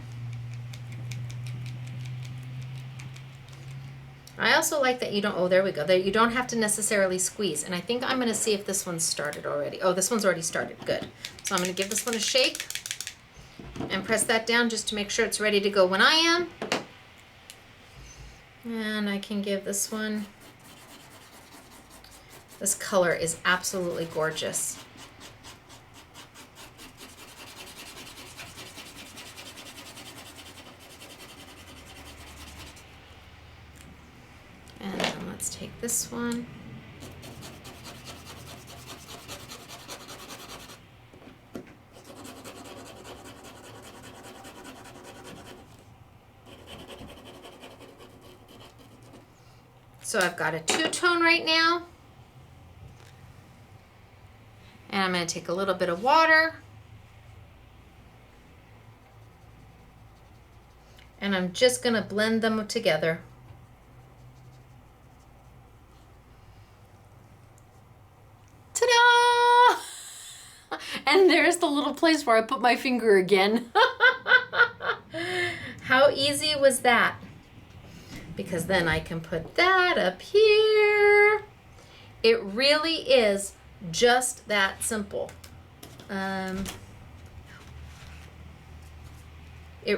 I also like that you don't, oh, there we go. That you don't have to necessarily squeeze. And I think I'm going to see if this one's started already. Oh, this one's already started. Good. So I'm going to give this one a shake and press that down just to make sure it's ready to go when I am. And I can give this one, this color is absolutely gorgeous. And then let's take this one. So I've got a two-tone right now. And I'm going to take a little bit of water. And I'm just going to blend them together. Ta-da! And there's the little place where I put my finger again. How easy was that? Because then I can put that up here. It really is just that simple. It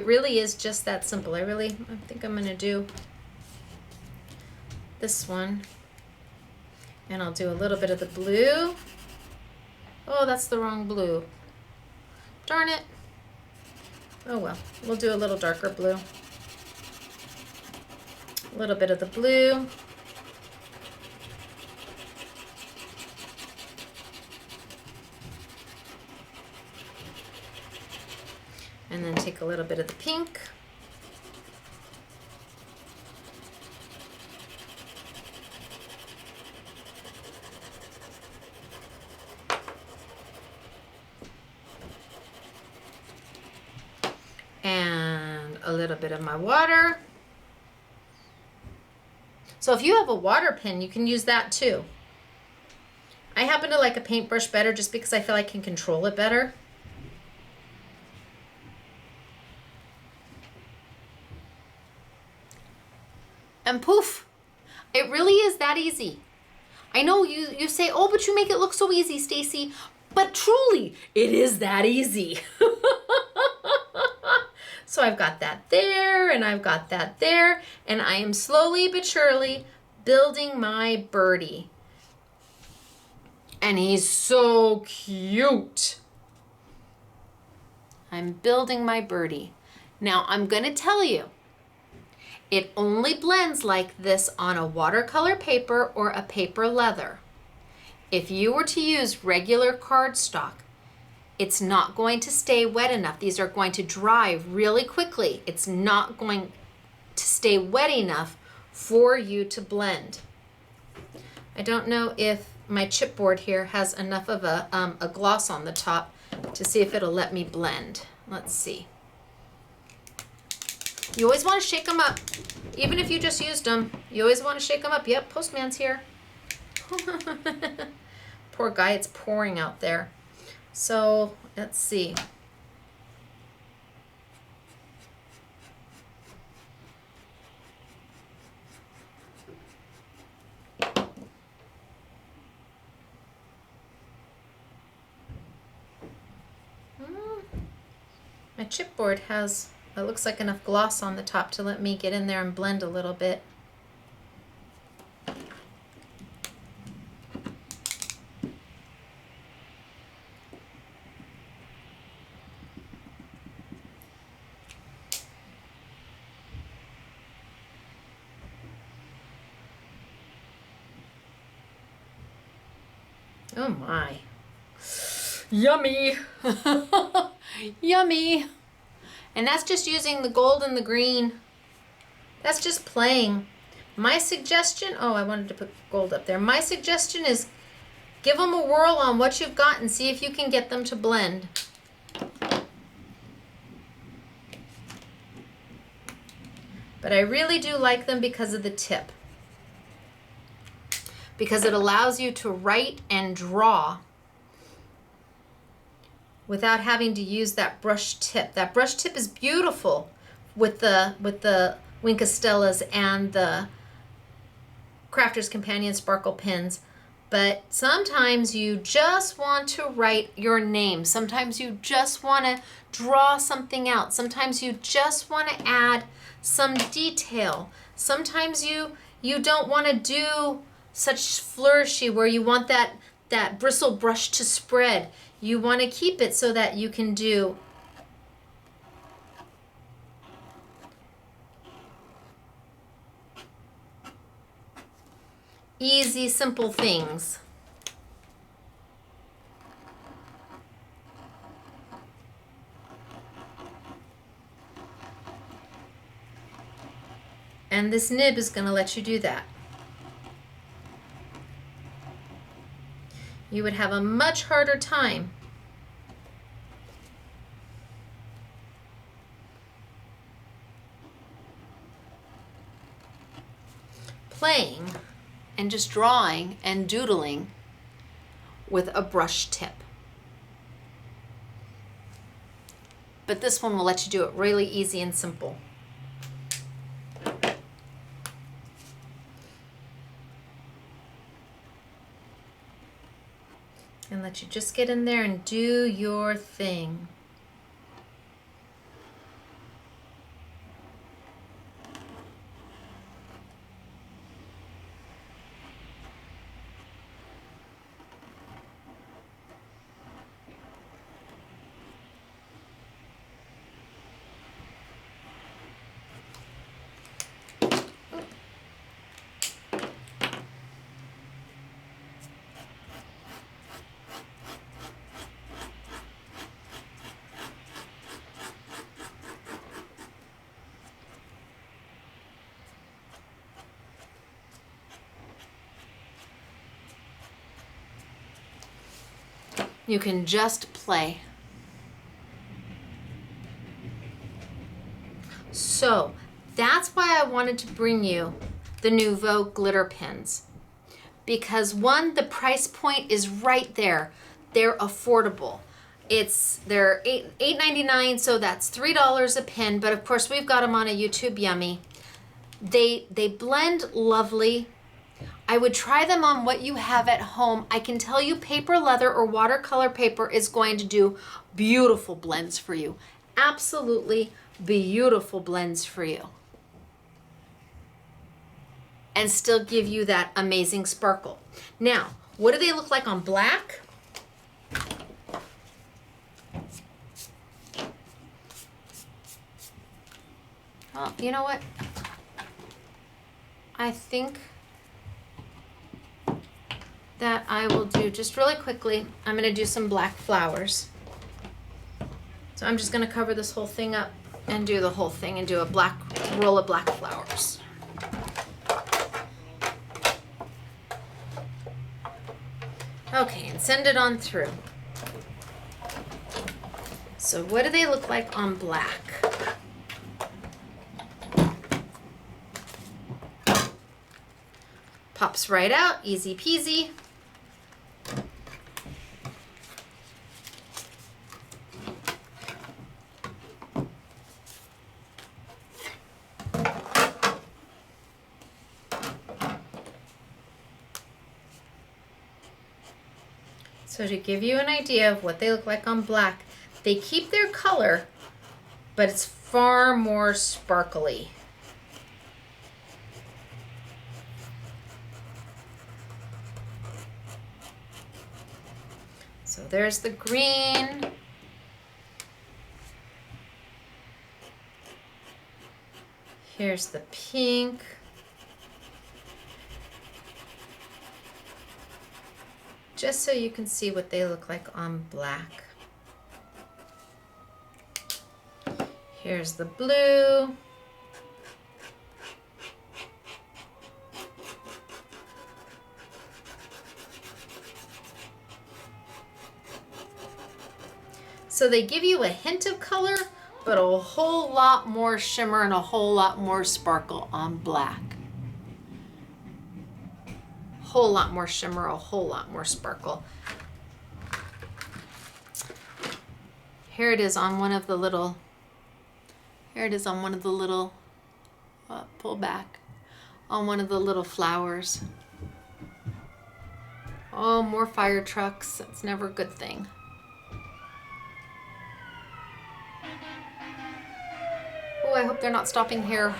really is just that simple. I think I'm gonna do this one. And I'll do a little bit of the blue. Oh, that's the wrong blue. Darn it. Oh well, we'll do a little darker blue. A little bit of the blue. And then take a little bit of the pink. And a little bit of my water. So if you have a water pen, you can use that too. I happen to like a paintbrush better just because I feel I can control it better. And poof, it really is that easy. I know you say, oh, but you make it look so easy, Stacey. But truly, it is that easy. So I've got that there, and I've got that there, and I am slowly but surely building my birdie. And he's so cute. I'm building my birdie. Now I'm gonna tell you, it only blends like this on a watercolor paper or a paper leather. If you were to use regular cardstock, it's not going to stay wet enough. These are going to dry really quickly. It's not going to stay wet enough for you to blend. I don't know if my chipboard here has enough of a gloss on the top to see if it'll let me blend. Let's see. You always want to shake them up. Even if you just used them, you always want to shake them up. Yep, postman's here. Poor guy, it's pouring out there. So let's see. My chipboard has, it looks like enough gloss on the top to let me get in there and blend a little bit. Oh my. Yummy. Yummy. And that's just using the gold and the green. That's just playing. My suggestion, oh, I wanted to put gold up there. My suggestion is give them a whirl on what you've got and see if you can get them to blend. But I really do like them because of the tip. Because it allows you to write and draw without having to use that brush tip. That brush tip is beautiful with the Wink Stellas and the Crafter's Companion Sparkle Pens. But sometimes you just want to write your name. Sometimes you just want to draw something out. Sometimes you just want to add some detail. Sometimes you don't want to do such flourishy where you want that bristle brush to spread. You want to keep it so that you can do easy, simple things. And this nib is going to let you do that. You would have a much harder time playing and just drawing and doodling with a brush tip. But this one will let you do it really easy and simple. And let you just get in there and do your thing. You can just play. So that's why I wanted to bring you the Nuvo Glitter Pens. Because one, the price point is right there. They're affordable. They're $8.99, so that's $3 a pen, but of course we've got them on a YouTube Yummy. They blend lovely. I would try them on what you have at home. I can tell you paper leather or watercolor paper is going to do beautiful blends for you. Absolutely beautiful blends for you. And still give you that amazing sparkle. Now, what do they look like on black? Oh, you know what? I think that I will do just really quickly. I'm going to do some black flowers. So I'm just going to cover this whole thing up and do the whole thing and do a black roll of black flowers. Okay, and send it on through. So what do they look like on black? Pops right out, easy peasy. So to give you an idea of what they look like on black, they keep their color, but it's far more sparkly. So there's the green. Here's the pink. Just so you can see what they look like on black. Here's the blue. So they give you a hint of color, but a whole lot more shimmer and a whole lot more sparkle on black. Whole lot more shimmer, a whole lot more sparkle. Here it is on one of the little, pull back, on one of the little flowers. Oh, more fire trucks. That's never a good thing. Oh, I hope they're not stopping here.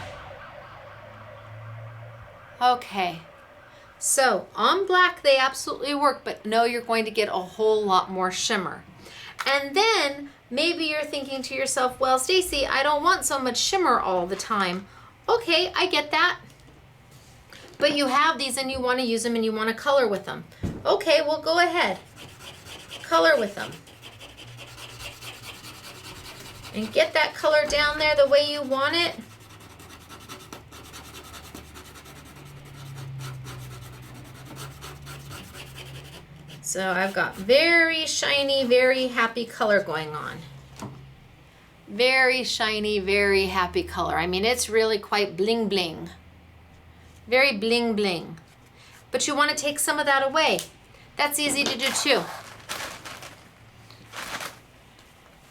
Okay. So on black, they absolutely work, but no, you're going to get a whole lot more shimmer. And then maybe you're thinking to yourself, well, Stacey, I don't want so much shimmer all the time. Okay, I get that. But you have these and you want to use them and you want to color with them. Okay, well, go ahead. Color with them. And get that color down there the way you want it. So I've got very shiny, very happy color going on. Very shiny, very happy color. I mean, it's really quite bling bling. Very bling bling. But you want to take some of that away. That's easy to do too.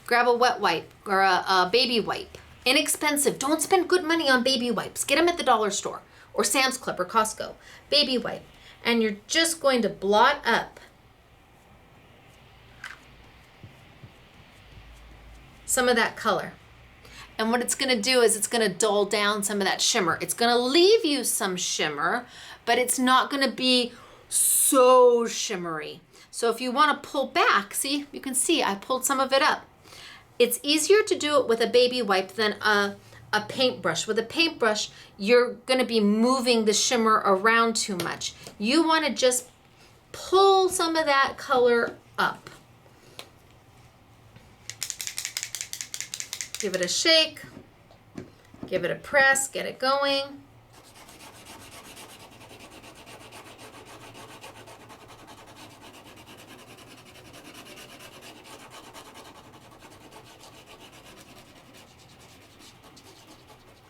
Grab a wet wipe or a baby wipe. Inexpensive. Don't spend good money on baby wipes. Get them at the dollar store or Sam's Club or Costco. Baby wipe. And you're just going to blot up some of that color. And what it's going to do is it's going to dull down some of that shimmer. It's going to leave you some shimmer, but it's not going to be so shimmery. So if you want to pull back, see, you can see I pulled some of it up. It's easier to do it with a baby wipe than a paintbrush. With a paintbrush, you're going to be moving the shimmer around too much. You want to just pull some of that color up. Give it a shake, give it a press, get it going.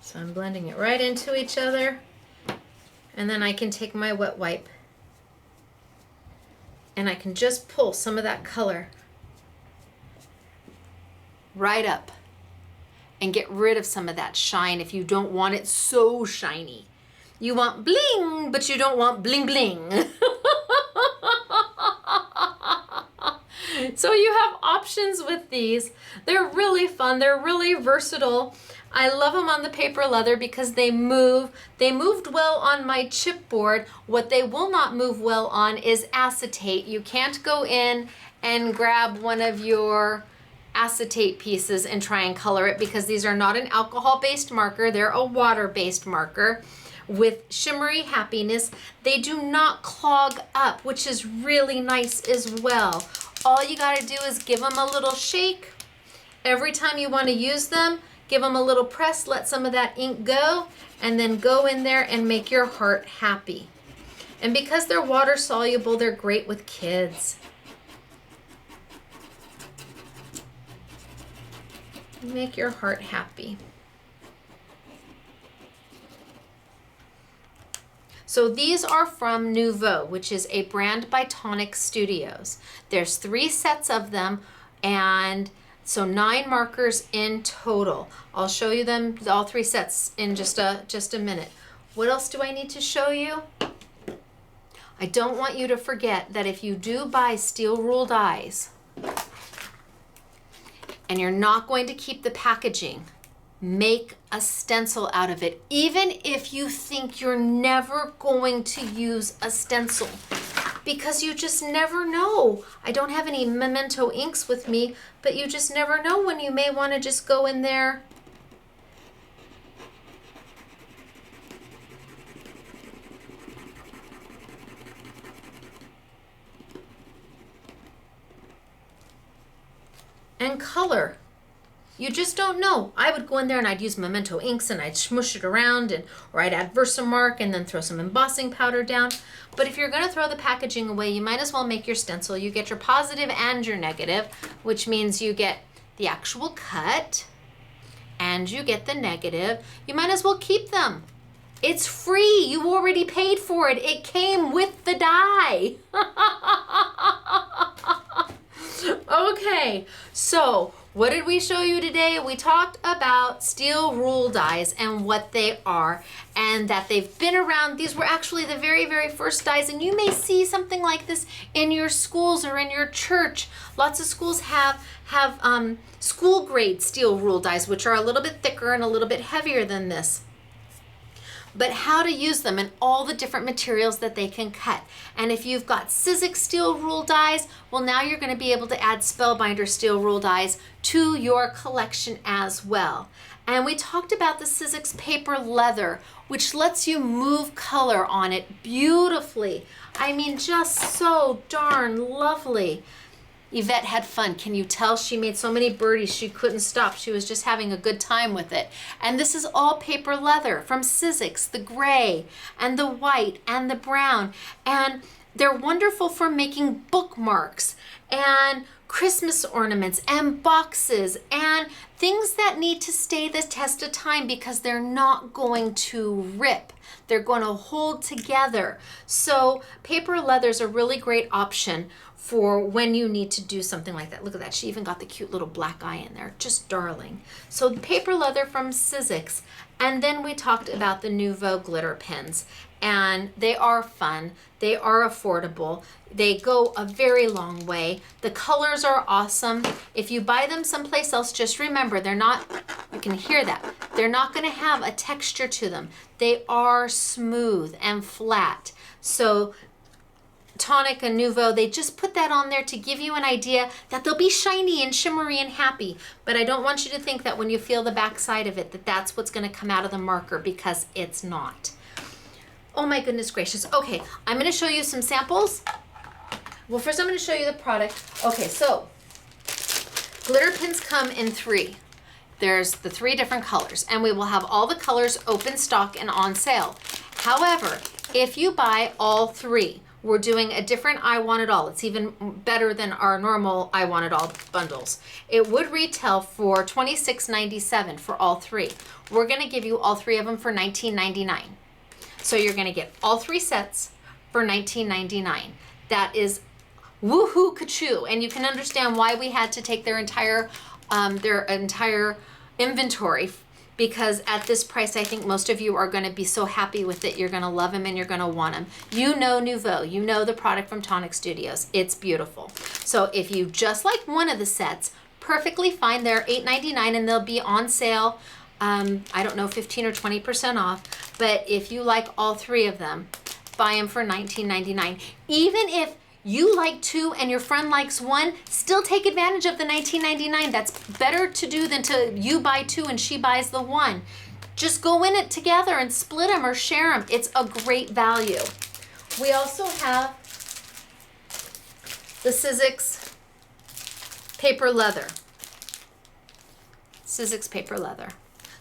So I'm blending it right into each other. And then I can take my wet wipe and I can just pull some of that color right up. And get rid of some of that shine if you don't want it so shiny. You want bling, but you don't want bling bling. So you have options with these. They're really fun. They're really versatile. I love them on the paper leather because they move. They moved well on my chipboard. What they will not move well on is acetate. You can't go in and grab one of your acetate pieces and try and color it because these are not an alcohol-based marker. They're a water-based marker with shimmery happiness. They do not clog up, which is really nice as well. All you got to do is give them a little shake. Every time you want to use them, give them a little press, let some of that ink go, and then go in there and make your heart happy. And because they're water soluble, they're great with kids. Make your heart happy. So these are from Nuvo, which is a brand by Tonic Studios. There's 3 sets of them, and so 9 markers in total. I'll show you them, all 3 sets, in just a minute. What else do I need to show you? I don't want you to forget that if you do buy Steel Rule Dies, and you're not going to keep the packaging, make a stencil out of it, even if you think you're never going to use a stencil, because you just never know. I don't have any memento inks with me, but you just never know when you may want to just go in there and color. You just don't know. I would go in there and I'd use memento inks and I'd smush it around, or I'd add Versamark and then throw some embossing powder down. But if you're gonna throw the packaging away, you might as well make your stencil. You get your positive and your negative, which means you get the actual cut, and you get the negative, you might as well keep them. It's free. You already paid for it. It came with the die. Okay, so what did we show you today? We talked about steel rule dies and what they are, and that they've been around. These were actually the very, very first dies, and you may see something like this in your schools or in your church. Lots of schools have school grade steel rule dies, which are a little bit thicker and a little bit heavier than this. But how to use them and all the different materials that they can cut. And if you've got Sizzix steel rule dies, well, now you're going to be able to add Spellbinders steel rule dies to your collection as well. And we talked about the Sizzix paper leather, which lets you move color on it beautifully. I mean, just so darn lovely. Yvette had fun. Can you tell? She made so many birdies she couldn't stop. She was just having a good time with it. And this is all paper leather from Sizzix, the gray and the white and the brown. And they're wonderful for making bookmarks and Christmas ornaments and boxes and things that need to stay the test of time because they're not going to rip. They're going to hold together. So paper leather is a really great option for when you need to do something like that. Look at that. She even got the cute little black eye in there. Just darling. So paper leather from Sizzix. And then we talked about the Nuvo Glitter Pens. And they are fun. They are affordable. They go a very long way. The colors are awesome. If you buy them someplace else, just remember, they're not, you can hear that, they're not going to have a texture to them. They are smooth and flat. So Tonic and Nuvo, they just put that on there to give you an idea that they'll be shiny and shimmery and happy. But I don't want you to think that when you feel the back side of it, that that's what's going to come out of the marker, because it's not. Oh my goodness gracious. Okay, I'm going to show you some samples. Well, first I'm going to show you the product. Okay, so glitter pens come in 3. There's the 3 different colors, and we will have all the colors open stock and on sale. However, if you buy all 3, we're doing a different I Want It All. It's even better than our normal I Want It All bundles. It would retail for $26.97 for all 3. We're going to give you all 3 of them for $19.99. So you're going to get all 3 sets for $19.99. That is woohoo kachoo, and you can understand why we had to take their entire inventory, because at this price, I think most of you are going to be so happy with it. You're going to love them and you're going to want them. You know Nuvo, you know the product from Tonic Studios. It's beautiful. So if you just like one of the sets, perfectly fine. They're $8.99 and they'll be on sale. I don't know, 15 or 20% off. But if you like all 3 of them, buy them for $19.99. Even if you like 2 and your friend likes 1, still take advantage of the $19.99. That's better to do than to you buy 2 and she buys the 1. Just go in it together and split them or share them. It's a great value. We also have the Sizzix paper leather. Sizzix paper leather.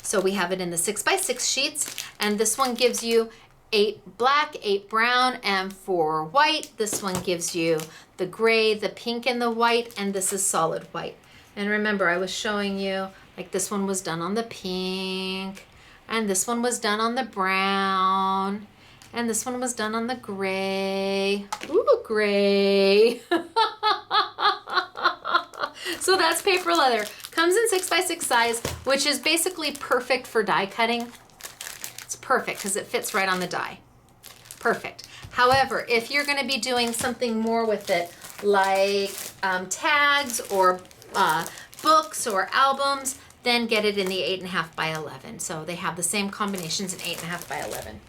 So we have it in the 6x6 sheets, and this one gives you 8 black, 8 brown, and 4 white. This one gives you the gray, the pink, and the white, and this is solid white. And remember, I was showing you, like this one was done on the pink, and this one was done on the brown, and this one was done on the gray. Ooh, gray. So that's paper leather. Comes in 6x6 size, which is basically perfect for die cutting. It's perfect because it fits right on the die. Perfect. However, if you're going to be doing something more with it, like tags or books or albums, then get it in the 8.5 by 11. So they have the same combinations in 8.5 by 11.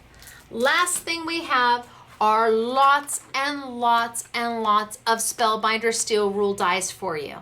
Last thing we have are lots and lots and lots of Spellbinders Steel Rule Dies for you.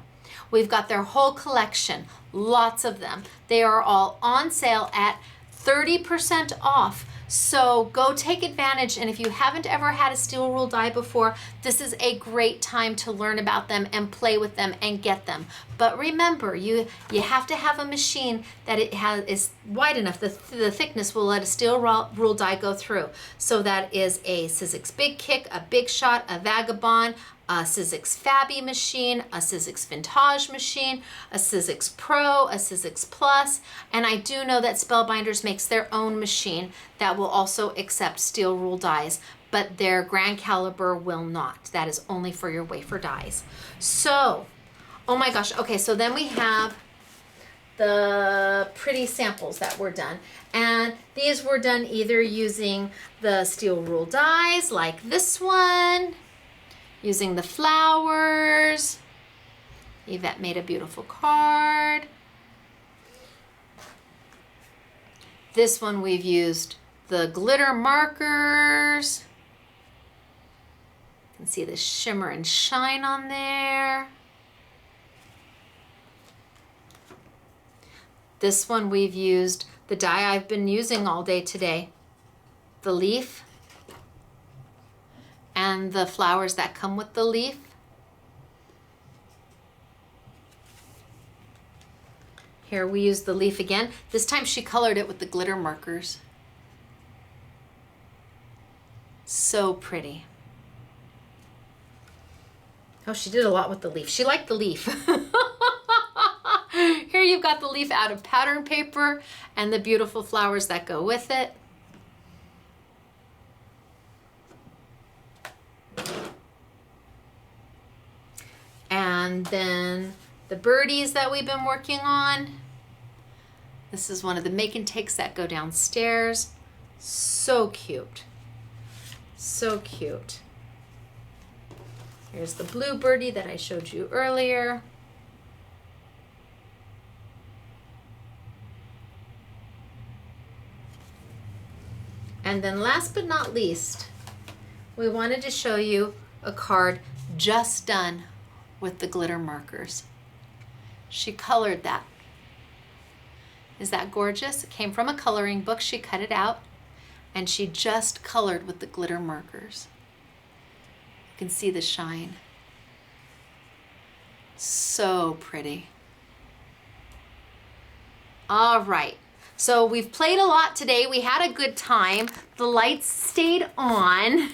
We've got their whole collection, lots of them. They are all on sale at 30% off. So go take advantage, and if you haven't ever had a steel rule die before, this is a great time to learn about them and play with them and get them. But remember, you have to have a machine that is wide enough, the thickness will let a steel rule die go through. So that is a Sizzix Big Kick, a Big Shot, a Vagabond, a Sizzix Fabi machine, a Sizzix Vintage machine, a Sizzix Pro, a Sizzix Plus, and I do know that Spellbinders makes their own machine that will also accept steel rule dies, but their grand caliber will not. That is only for your wafer dies. So, oh my gosh, okay, so then we have the pretty samples that were done. And these were done either using the steel rule dies like this one, using the flowers. Yvette made a beautiful card. This one we've used the glitter markers. You can see the shimmer and shine on there. This one we've used the die I've been using all day today, the leaf and the flowers that come with the leaf. Here we use the leaf again. This time she colored it with the glitter markers. So pretty. Oh, she did a lot with the leaf. She liked the leaf. Here you've got the leaf out of pattern paper and the beautiful flowers that go with it. And then the birdies that we've been working on. This is one of the make and takes that go downstairs. So cute. So cute. Here's the blue birdie that I showed you earlier. And then last but not least, we wanted to show you a card just done with the glitter markers. She colored that. Is that gorgeous? It came from a coloring book. She cut it out and she just colored with the glitter markers. You can see the shine. So pretty. All right. So we've played a lot today. We had a good time. The lights stayed on.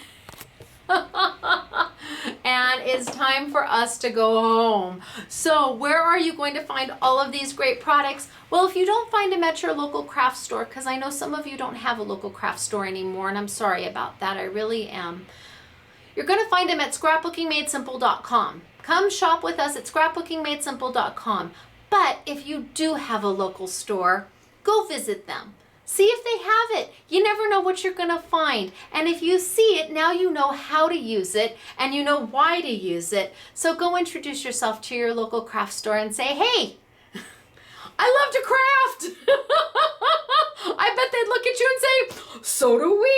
And it's time for us to go home. So where are you going to find all of these great products? Well, if you don't find them at your local craft store, because I know some of you don't have a local craft store anymore, and I'm sorry about that, I really am. You're going to find them at scrapbookingmadesimple.com. Come shop with us at scrapbookingmadesimple.com. But if you do have a local store, go visit them. See if they have it. You never know what you're gonna find. And if you see it, now you know how to use it and you know why to use it. So go introduce yourself to your local craft store and say, hey, I love to craft. I bet they'd look at you and say, so do we.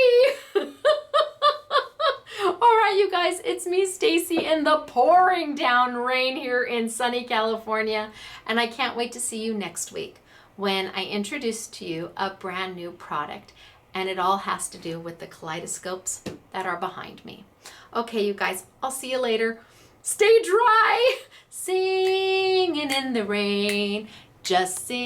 All right, you guys, it's me, Stacey, in the pouring down rain here in sunny California. And I can't wait to see you next week when I introduce to you a brand new product, and it all has to do with the kaleidoscopes that are behind me. Okay, you guys, I'll see you later. Stay dry, singing in the rain, just sing.